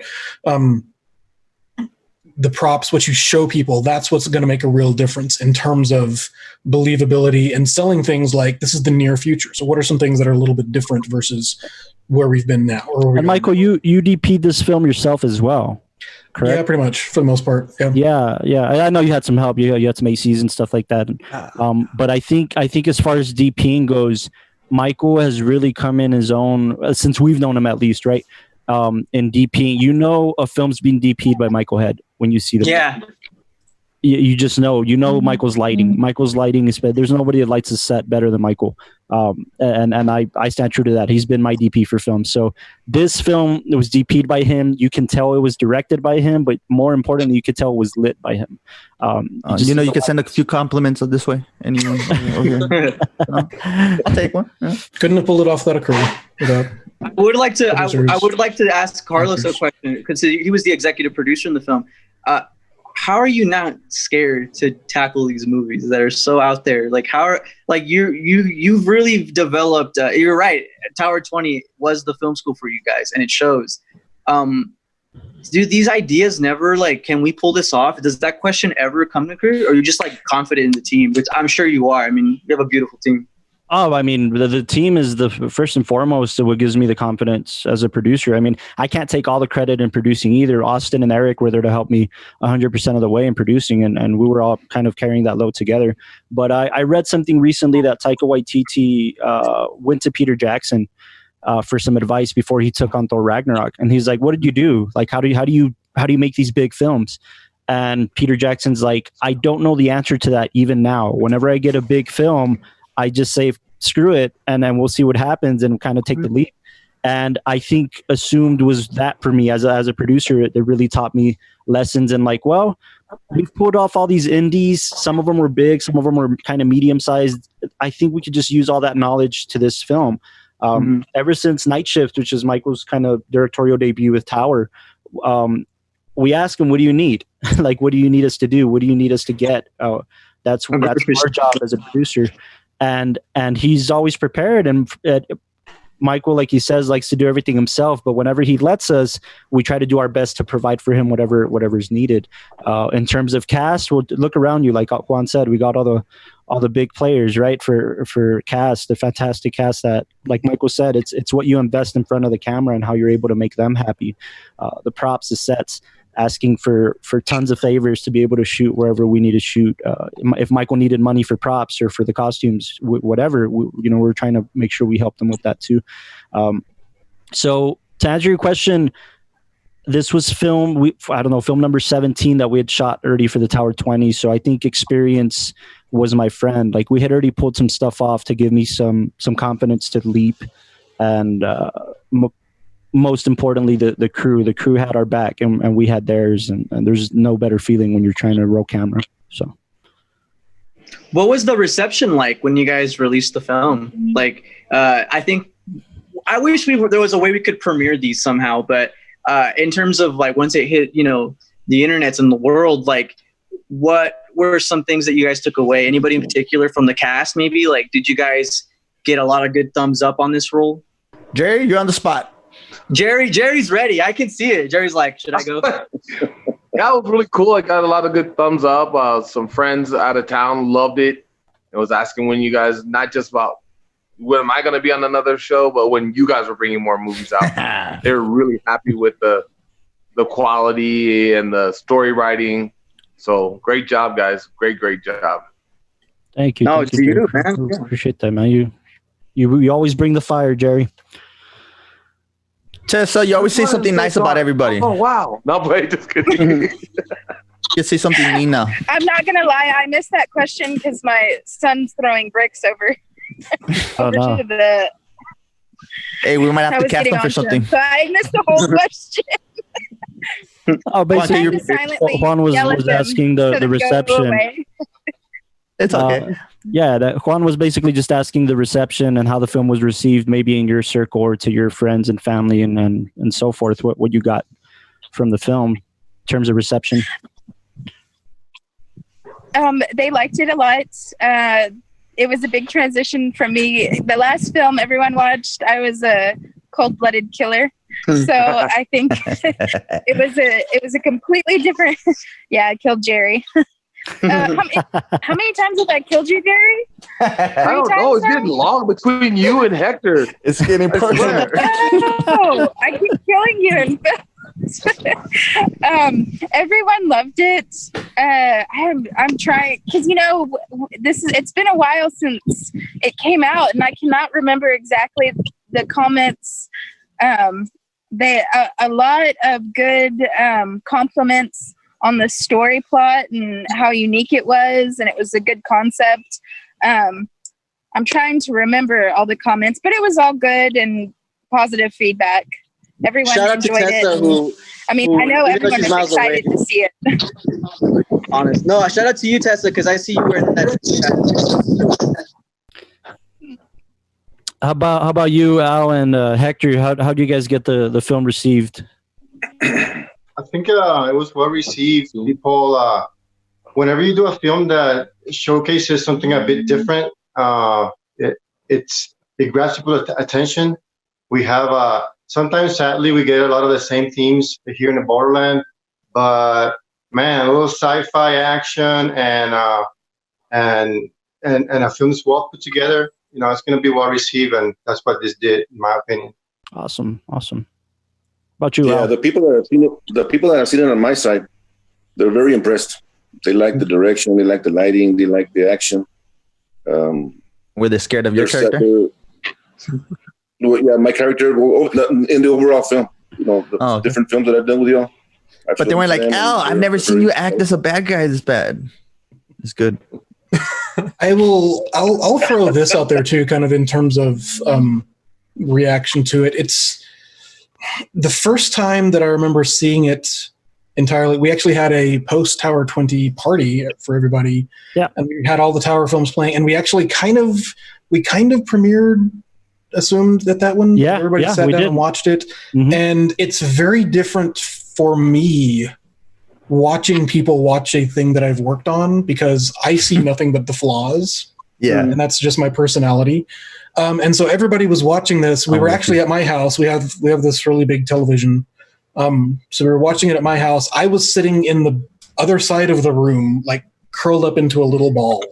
The props, what you show people, that's what's going to make a real difference in terms of believability and selling things like this is the near future. So what are some things that are a little bit different versus where we've been now? And Michael, you DP'd this film yourself as well, correct? Yeah, pretty much for the most part. Yeah. I know you had some help. You had some ACs and stuff like that. But I think as far as DPing goes, Michael has really come in his own since we've known him, at least, right? In DPing, you know, a film's being DP'd by Michael Head when you see the yeah. You just know, Michael's lighting. Michael's lighting is better. There's nobody that lights a set better than Michael. And I stand true to that. He's been my DP for films. So this film, it was DP'd by him. You can tell it was directed by him, but more importantly, you could tell it was lit by him. You can send a few compliments this way. Anyone over here? I'll take one. Yeah. Couldn't have pulled it off without a crew. I would like to ask Carlos a question, because he was the executive producer in the film. How are you not scared to tackle these movies that are so out there? Like you've really developed. You're right. Tower 20 was the film school for you guys, and it shows. Do these ideas never can we pull this off? Does that question ever come to you, or are you just confident in the team? Which I'm sure you are. I mean, you have a beautiful team. Oh, I mean, the team is the first and foremost what gives me the confidence as a producer. I mean, I can't take all the credit in producing either. Austin and Eric were there to help me 100% of the way in producing, and we were all kind of carrying that load together. But I read something recently that Taika Waititi went to Peter Jackson for some advice before he took on Thor Ragnarok, and he's like, "What did you do? Like, how do you make these big films?" And Peter Jackson's like, "I don't know the answer to that even now. Whenever I get a big film, I just say, screw it, and then we'll see what happens and kind of take the lead." And I think Assumed was that for me as a producer. It really taught me lessons and we've pulled off all these indies. Some of them were big, some of them were kind of medium sized. I think we could just use all that knowledge to this film. Ever since Night Shift, which is Michael's kind of directorial debut with Tower, we ask him, what do you need? What do you need us to do? What do you need us to get? That's our job as a producer. And he's always prepared. And Michael, like he says, likes to do everything himself, but whenever he lets us, we try to do our best to provide for him whatever's needed. In terms of cast, we'll look around you. Like Juan said, we got all the big players, right? For cast, the fantastic cast that, like Michael said, it's what you invest in front of the camera and how you're able to make them happy. The props, the sets, asking for tons of favors to be able to shoot wherever we need to shoot. If Michael needed money for props or for the costumes, whatever, we're trying to make sure we help them with that too. So to answer your question, this was film number 17 that we had shot already for the Tower 20. So I think experience was my friend. Like, we had already pulled some stuff off to give me some confidence to leap. And most importantly, the crew had our back and we had theirs. And there's no better feeling when you're trying to roll camera. So what was the reception like when you guys released the film? Like, I wish there was a way we could premiere these somehow, but in terms of like once it hit, the internets and the world, like what were some things that you guys took away? Anybody in particular from the cast, maybe? Like, did you guys get a lot of good thumbs up on this role? Jerry, you're on the spot. Jerry's ready. I can see it. Jerry's like, should I go? Yeah, it was really cool. I got a lot of good thumbs up. Some friends out of town loved it. I was asking when you guys, not just about when am I going to be on another show, but when you guys were bringing more movies out. They're really happy with the quality and the story writing. So great job, guys. Great job. Thank you. No, Thank it's you, man. I appreciate that, man. You always bring the fire, Jerry. Tessa, you always say something nice about everybody. Oh, wow. No, wait, just kidding. You say something mean now. I'm not going to lie. I missed that question because my son's throwing bricks over to the... Hey, we might have to cast him for something. So I missed the whole question. Basically, Juan was asking the reception. It's okay. That Juan was basically just asking the reception and how the film was received, maybe in your circle or to your friends and family and so forth. What you got from the film in terms of reception? They liked it a lot. It was a big transition from me. The last film everyone watched, I was a cold-blooded killer. So I think it was a completely different. Yeah, I killed Jerry. How many times have I killed you, Jerry? I don't know. It's getting long between you and Hector. It's getting personal. Oh, I keep killing you in everyone loved it. I'm trying because it's been a while since it came out, and I cannot remember exactly the comments. A lot of good compliments on the story plot and how unique it was, and it was a good concept. I'm trying to remember all the comments, but it was all good and positive feedback. Everyone enjoyed it. I know everyone is excited to see it. Honest. No, shout out to you, Tessa, because I see you wearing that. How about you, Al and Hector? How do you guys get the film received? I think it was well received. People, whenever you do a film that showcases something a bit different, it grabs people's attention. We have sometimes, sadly, we get a lot of the same themes here in the borderland, but man, a little sci-fi action and a film's well put together. It's going to be well received, and that's what this did, in my opinion. Awesome. About you, Al? The people that have seen it on my side, they're very impressed. They like the direction, they like the lighting, they like the action. Were they scared of your character? Yeah, my character in the overall film. Different films that I've done with y'all. But they weren't like, Al, I've never seen you act as a bad guy this bad. It's good. I'll throw this out there too, kind of in terms of reaction to it. It's the first time that I remember seeing it entirely. We actually had a post Tower 20 party for everybody. Yeah. And we had all the Tower films playing, and we actually kind of premiered, assumed that one. Yeah. Everybody sat down and watched it. Mm-hmm. And it's very different for me watching people watch a thing that I've worked on, because I see nothing but the flaws. Yeah. And that's just my personality. And so everybody was watching this. We were actually at my house. We have this really big television. So we were watching it at my house. I was sitting in the other side of the room, like curled up into a little ball.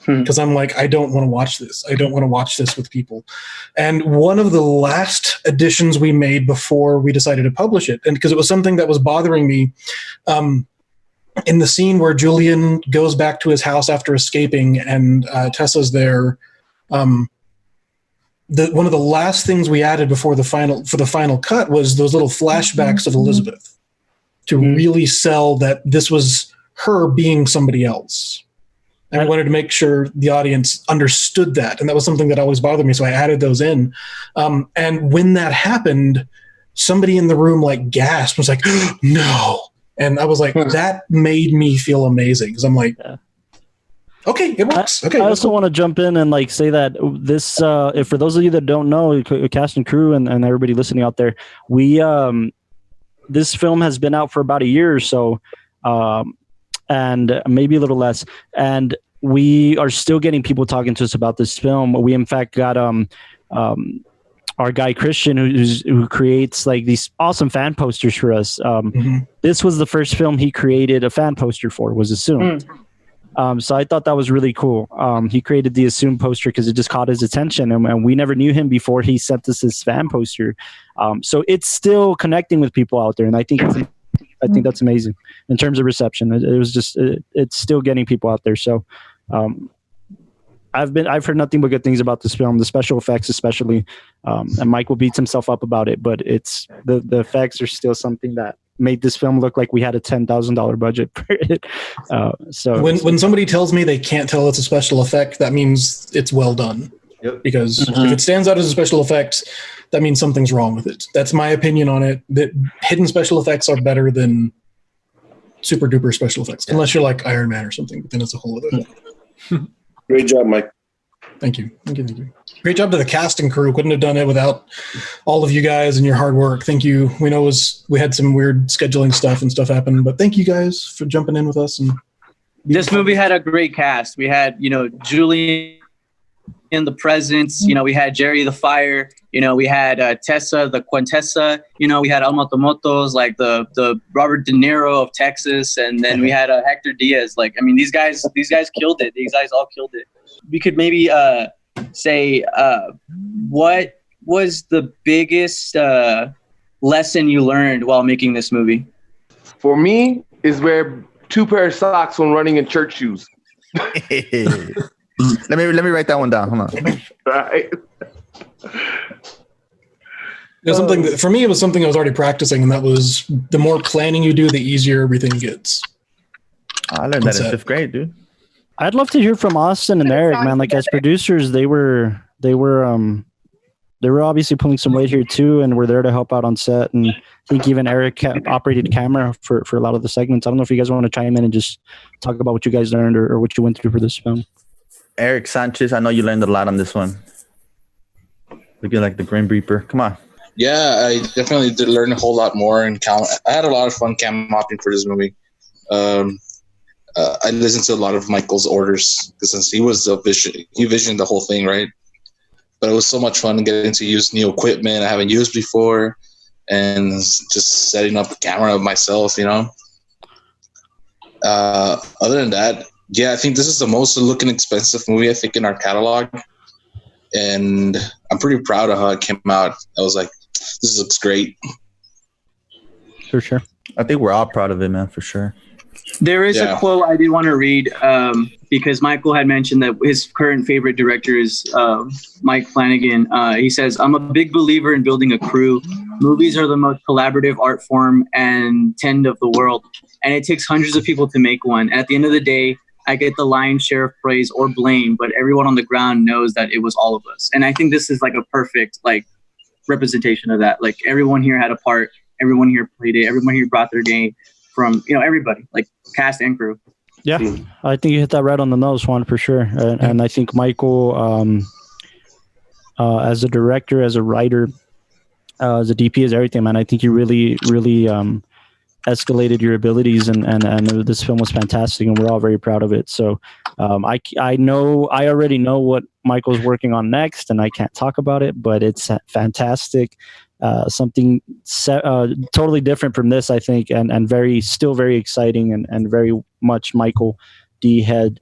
Because I'm like, I don't want to watch this. I don't want to watch this with people. And one of the last editions we made before we decided to publish it, and because it was something that was bothering me, in the scene where Julian goes back to his house after escaping and Tessa's there, one of the last things we added for the final cut was those little flashbacks of Elizabeth to really sell that this was her being somebody else. And I wanted to make sure the audience understood that. And that was something that always bothered me. So I added those in. And when that happened, somebody in the room like gasped, was like, no. And I was like, that made me feel amazing. Because I'm like, okay, it works. Okay. I also want to jump in and like say that this, if for those of you that don't know, cast and crew and everybody listening out there, we, this film has been out for about a year or so. And maybe a little less. And we are still getting people talking to us about this film. We, in fact, got our guy Christian, who creates like these awesome fan posters for us. This was the first film he created a fan poster for, was Assumed. So I thought that was really cool. He created the Assumed poster because it just caught his attention, and we never knew him before he sent us his fan poster. So it's still connecting with people out there, and I think that's amazing in terms of reception. It was just it's still getting people out there. So I've heard nothing but good things about this film, the special effects especially. And Mike will beat himself up about it, but it's the effects are still something that made this film look like we had a $10,000 budget for it. So when somebody tells me they can't tell it's a special effect, that means it's well done. Yep. Because if it stands out as a special effect, that means something's wrong with it. That's my opinion on it. That hidden special effects are better than super duper special effects, unless you're like Iron Man or something. But then it's a whole other thing. Great job, Mike. Thank you. Great job to the cast and crew. Couldn't have done it without all of you guys and your hard work. Thank you. We know we had some weird scheduling stuff and stuff happen, but thank you guys for jumping in with us. And this movie had a great cast. We had, Julian in the presence, we had Jerry the Fire, we had Tessa the Quintessa, we had Matamoros, like the Robert De Niro of Texas, and then we had Hector Dez. Like, I mean, these guys killed it. These guys all killed it. We could maybe say what was the biggest lesson you learned while making this movie? For me, is wear 2 pair of socks when running in church shoes. Let me write that one down. Hold on. Right. Something that, for me, it was something I was already practicing, and that was the more planning you do, the easier everything gets. I learned that in 5th grade, dude. I'd love to hear from Austin and Eric, man. Like as producers, they were obviously pulling some weight here too, and were there to help out on set. And I think even Eric operated camera for a lot of the segments. I don't know if you guys want to chime in and just talk about what you guys learned or what you went through for this film. Eric Sanchez, I know you learned a lot on this one. Looking like the Grim Reaper. Come on. Yeah, I definitely did learn a whole lot more. And I had a lot of fun cam mopping for this movie. I listened to a lot of Michael's orders because he was he visioned the whole thing, right? But it was so much fun getting to use new equipment I haven't used before, and just setting up a camera myself, Other than that, yeah, I think this is the most looking expensive movie I think in our catalog, and I'm pretty proud of how it came out. I was like, this looks great. For sure. I think we're all proud of it, man, for sure. There is a quote I did want to read because Michael had mentioned that his current favorite director is Mike Flanagan. He says, "I'm a big believer in building a crew. Movies are the most collaborative art form and tend of the world, and it takes hundreds of people to make one. At the end of the day, I get the lion's share of praise or blame, but everyone on the ground knows that it was all of us." And I think this is like a perfect representation of that. Like everyone here had a part. Everyone here played it. Everyone here brought their game. From everybody, like cast and crew. Yeah, I think you hit that right on the nose, Juan, for sure. And I think Michael, as a director, as a writer, as a DP, as everything, man. I think you really escalated your abilities, and this film was fantastic, and we're all very proud of it. So I already know what Michael's working on next, and I can't talk about it, but it's fantastic. Something totally different from this, I think, and still very exciting, and very much Michael D. Head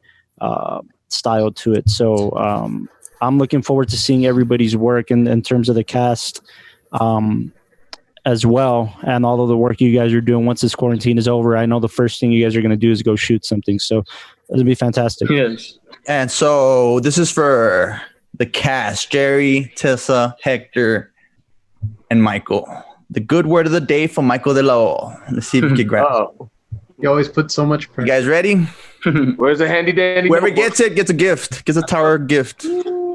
style to it. So I'm looking forward to seeing everybody's work in terms of the cast as well, and all of the work you guys are doing once this quarantine is over. I know the first thing you guys are going to do is go shoot something, so it'll be fantastic. Yes. And so this is for the cast: Jerry, Tessa, Hector, and Michael. The good word of the day from Michael De La O. Let's see if we can grab it. You always put so much pressure. You guys ready? Where's the handy dandy? Whoever gets it gets a gift. Gets a tower gift.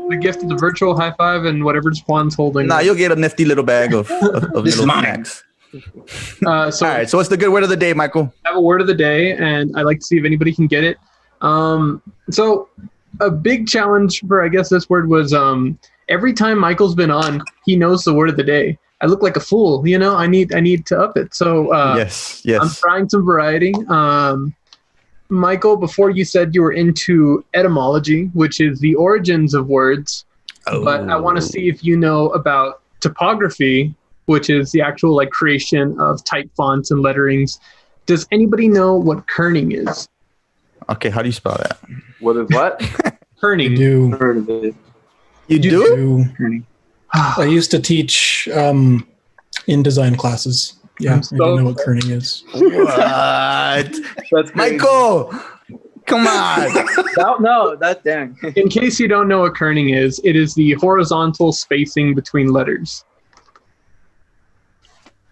The gift of the virtual high five and whatever Juan's holding. Nah, you'll get a nifty little bag of little snacks. All right, so what's the good word of the day, Michael? I have a word of the day, and I'd like to see if anybody can get it. So a big challenge for, I guess, this word was every time Michael's been on, he knows the word of the day. I look like a fool, you know. I need to up it. So yes, I'm trying some variety. Michael, before you said you were into etymology, which is the origins of words, but I want to see if you know about typography, which is the actual like creation of type fonts and letterings. Does anybody know what kerning is? Okay, how do you spell that? What is what? Kerning. You do? Kerning. I used to teach InDesign classes. Yeah, I didn't know what kerning is. What? That's Michael! Come on! No, that's dang. In case you don't know what kerning is, it is the horizontal spacing between letters.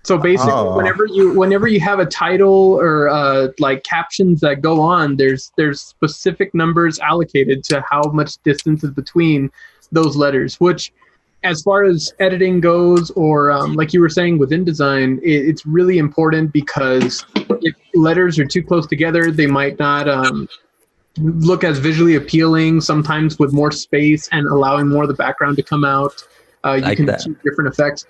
So basically, whenever you have a title or like captions that go on, there's specific numbers allocated to how much distance is between those letters, which, as far as editing goes, or like you were saying with InDesign, it's really important, because if letters are too close together, they might not look as visually appealing. Sometimes with more space and allowing more of the background to come out, you can achieve different effects.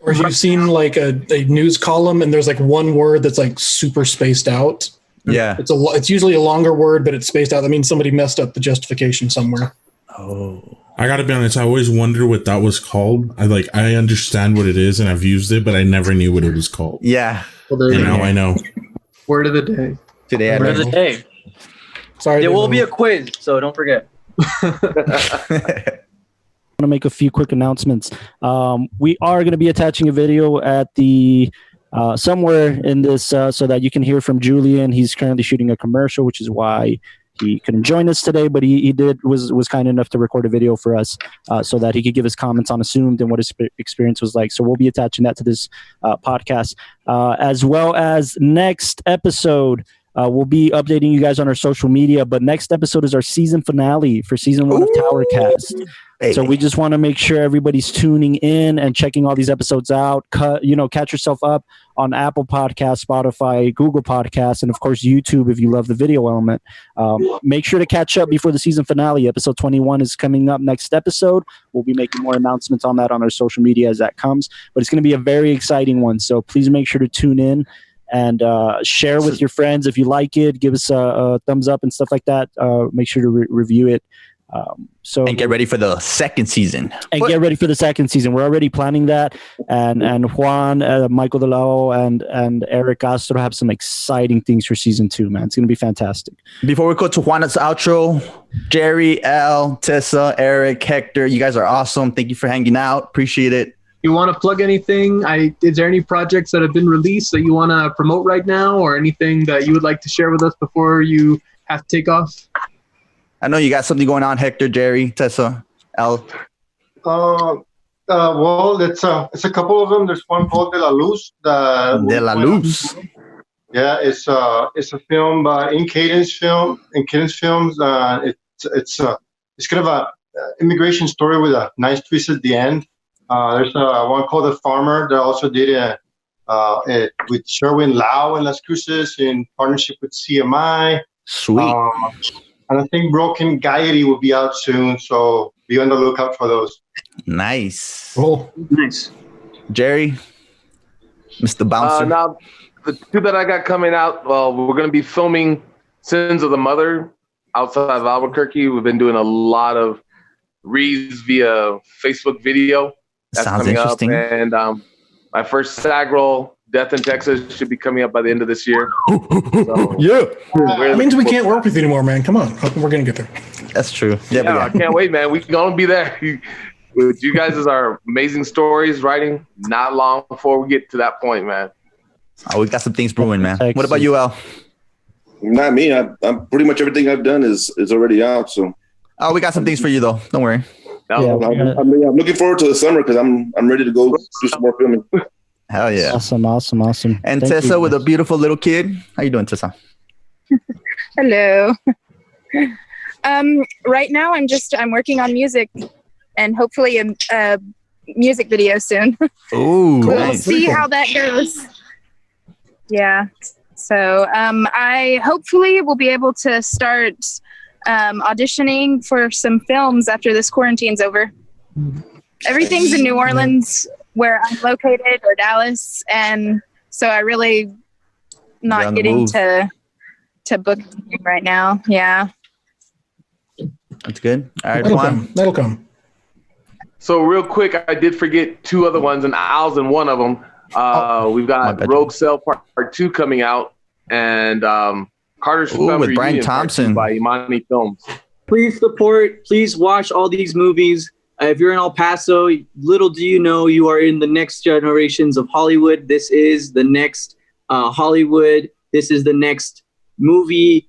Or you've seen like a news column and there's like one word that's like super spaced out. Yeah. It's usually a longer word, but it's spaced out. That means somebody messed up the justification somewhere. Oh. I gotta be honest, I always wondered what that was called. I understand what it is and I've used it, but I never knew what it was called. Yeah. Well, and now I know. Word of the day. Today Word of the day. Sorry. There will be a quiz, so don't forget. I want to make a few quick announcements. We are going to be attaching a video at the somewhere in this so that you can hear from Julian. He's currently shooting a commercial, which is why he couldn't join us today, but he was kind enough to record a video for us so that he could give his comments on Assumed and what his experience was like. So we'll be attaching that to this podcast, as well as next episode. We'll be updating you guys on our social media, but next episode is our season finale for season 1 of TowerCast. Baby. So we just want to make sure everybody's tuning in and checking all these episodes out. Catch yourself up on Apple Podcasts, Spotify, Google Podcasts, and of course YouTube if you love the video element. Make sure to catch up before the season finale. Episode 21 is coming up next episode. We'll be making more announcements on that on our social media as that comes. But it's going to be a very exciting one. So please make sure to tune in and share with your friends if you like it. Give us a thumbs up and stuff like that. Make sure to review it. And get ready for the second season. Get ready for the second season. We're already planning that. And Juan, Michael De La O, and Eric Castro have some exciting things for season 2, man. It's going to be fantastic. Before we go to Juana's outro, Jerry, Al, Tessa, Eric, Hector, you guys are awesome. Thank you for hanging out. Appreciate it. You want to plug anything? Is there any projects that have been released that you want to promote right now, or anything that you would like to share with us before you have to take off? I know you got something going on, Hector, Jerry, Tessa, Al. Well, it's a couple of them. There's one called De La Luz. De La Luz. Yeah, it's a film in Cadence Films. It's kind of a immigration story with a nice twist at the end. There's one called The Farmer that also did it with Sherwin Lau and Las Cruces in partnership with CMI. Sweet. And I think Broken Gaiety will be out soon, so be on the lookout for those. Nice. Cool. Nice. Jerry, Mr. Bouncer. the two that I got coming out, well, we're going to be filming Sins of the Mother outside of Albuquerque. We've been doing a lot of reads via Facebook video. That's Sounds coming interesting. up. And my first SAG role, Death in Texas, should be coming up by the end of this year. So, Yeah. That means we can't work with you anymore, man. Come on. We're going to get there. That's true. Yeah, I can't wait, man. We're going to be there. With you guys as our amazing stories writing, not long before we get to that point, man. Oh, we got some things brewing, man. What about you, Al? Not me. I'm pretty much everything I've done is already out. So. Oh, we got some things for you though. Don't worry. I'm looking forward to the summer because I'm ready to go do some more filming. Hell yeah! Awesome. And Thank Tessa you. with a beautiful little kid. How you doing, Tessa? Hello. Right now I'm working on music and hopefully a music video soon. Ooh, we'll nice. see how that goes. Yeah. So I hopefully will be able to start auditioning for some films after this quarantine's over. Everything's in New Orleans where I'm located, or Dallas, and so I really not getting to book anything right now. Yeah. That's good. All right, That'll come. So real quick, I did forget two other ones, and Al's in one of them. We've got Rogue Cell Part 2 coming out, and Carter's Family with Brian Reunion Thompson by Imani Films. Please support, please watch all these movies. If you're in El Paso, little do you know, you are in the next generations of Hollywood. This is the next Hollywood. This is the next movie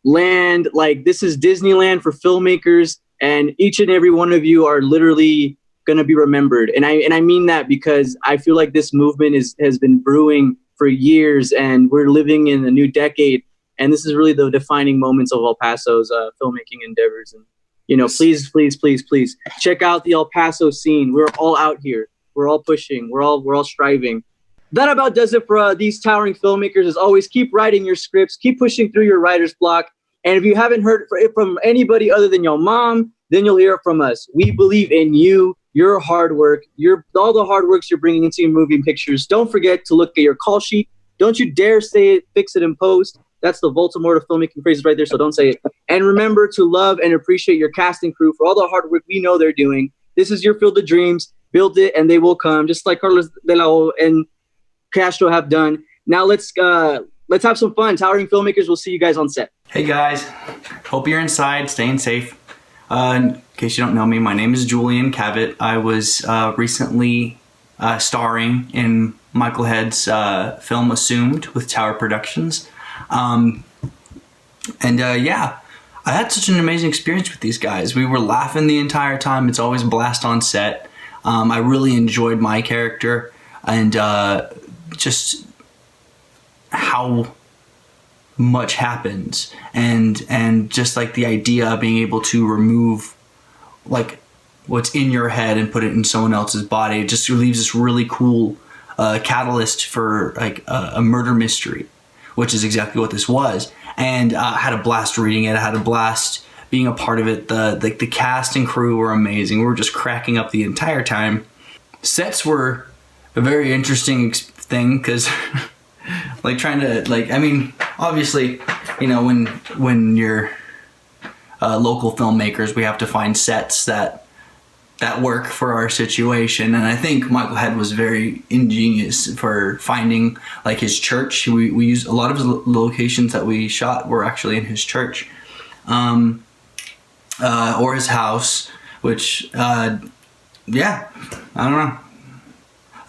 land. Like, this is Disneyland for filmmakers, and each and every one of you are literally going to be remembered. And I mean that because I feel like this movement has been brewing for years, and we're living in a new decade. And this is really the defining moments of El Paso's filmmaking endeavors. And, you know, please check out the El Paso scene. We're all out here. We're all pushing. We're all striving. That about does it for these towering filmmakers. As always, keep writing your scripts. Keep pushing through your writer's block. And if you haven't heard it from anybody other than your mom, then you'll hear it from us. We believe in you, your hard work, all the hard works you're bringing into your movie and pictures. Don't forget to look at your call sheet. Don't you dare say it, fix it in post. That's the Baltimore to filmmaking phrases right there, so don't say it. And remember to love and appreciate your casting crew for all the hard work we know they're doing. This is your field of dreams. Build it, and they will come, just like Carlos De La O and Castro have done. Now let's have some fun. Towering filmmakers, we'll see you guys on set. Hey guys, hope you're inside, staying safe. In case you don't know me, my name is Julian Cavett. I was recently starring in Michael Head's film Assumed with Tower Productions. Yeah, I had such an amazing experience with these guys. We were laughing the entire time. It's always a blast on set. I really enjoyed my character, and just how much happens, and just like the idea of being able to remove like what's in your head and put it in someone else's body. It just leaves this really cool catalyst for like a murder mystery, which is exactly what this was. And I had a blast reading it. I had a blast being a part of it. The cast and crew were amazing. We were just cracking up the entire time. Sets were a very interesting thing because like trying to obviously, you know, when you're local filmmakers, we have to find sets that work for our situation. And I think Michael Head was very ingenious for finding like his church. We used a lot of his locations that we shot were actually in his church, or his house, which, I don't know.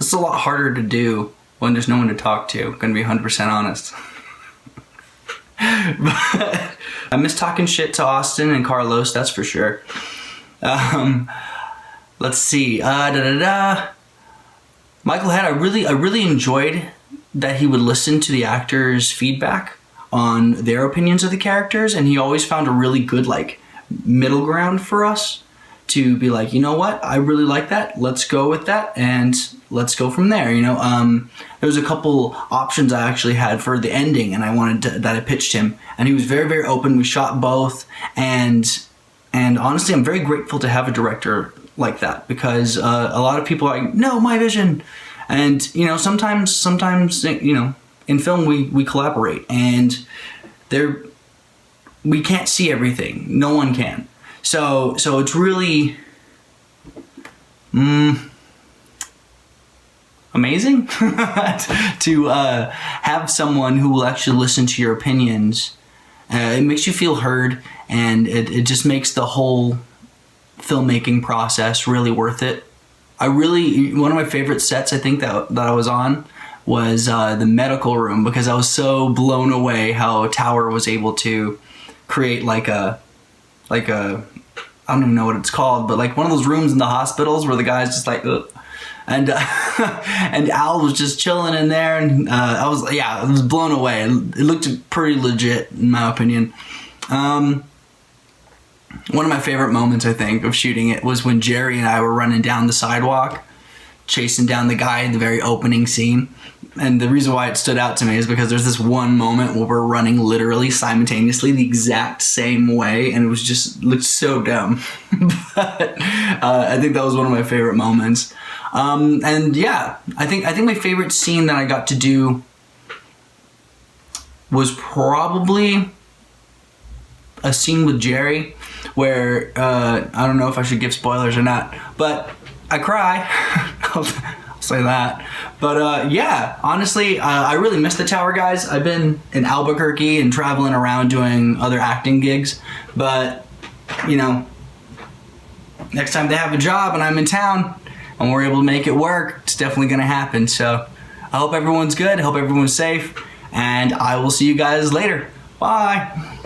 It's a lot harder to do when there's no one to talk to. I'm gonna be 100% honest. But I miss talking shit to Austin and Carlos, that's for sure. Let's see. Michael Head, I really enjoyed that he would listen to the actors' feedback on their opinions of the characters, and he always found a really good like middle ground for us to be like, you know what, I really like that. Let's go with that, and let's go from there. You know, there was a couple options I actually had for the ending, and that I pitched him, and he was very, very open. We shot both, and honestly, I'm very grateful to have a director like that, because a lot of people are like, no, my vision. And, you know, sometimes, you know, in film we collaborate, and we can't see everything. No one can. So it's really amazing to have someone who will actually listen to your opinions. It makes you feel heard, and it just makes the whole filmmaking process really worth it. One of my favorite sets I think that I was on was the medical room, because I was so blown away how Tower was able to create like a I don't even know what it's called, but like one of those rooms in the hospitals where the guy's just like, ugh. And and Al was just chilling in there, and I was blown away. It looked pretty legit in my opinion. One of my favorite moments, I think, of shooting it was when Jerry and I were running down the sidewalk, chasing down the guy in the very opening scene. And the reason why it stood out to me is because there's this one moment where we're running literally simultaneously the exact same way, and it was just looked so dumb. But I think that was one of my favorite moments. And yeah, I think my favorite scene that I got to do was probably a scene with Jerry where I don't know if I should give spoilers or not, but I cry. I'll say that. But yeah, honestly, I really miss the Tower guys. I've been in Albuquerque and traveling around doing other acting gigs, but you know, next time they have a job and I'm in town and we're able to make it work, it's definitely going to happen. So I hope everyone's good. I hope everyone's safe, and I will see you guys later. Bye.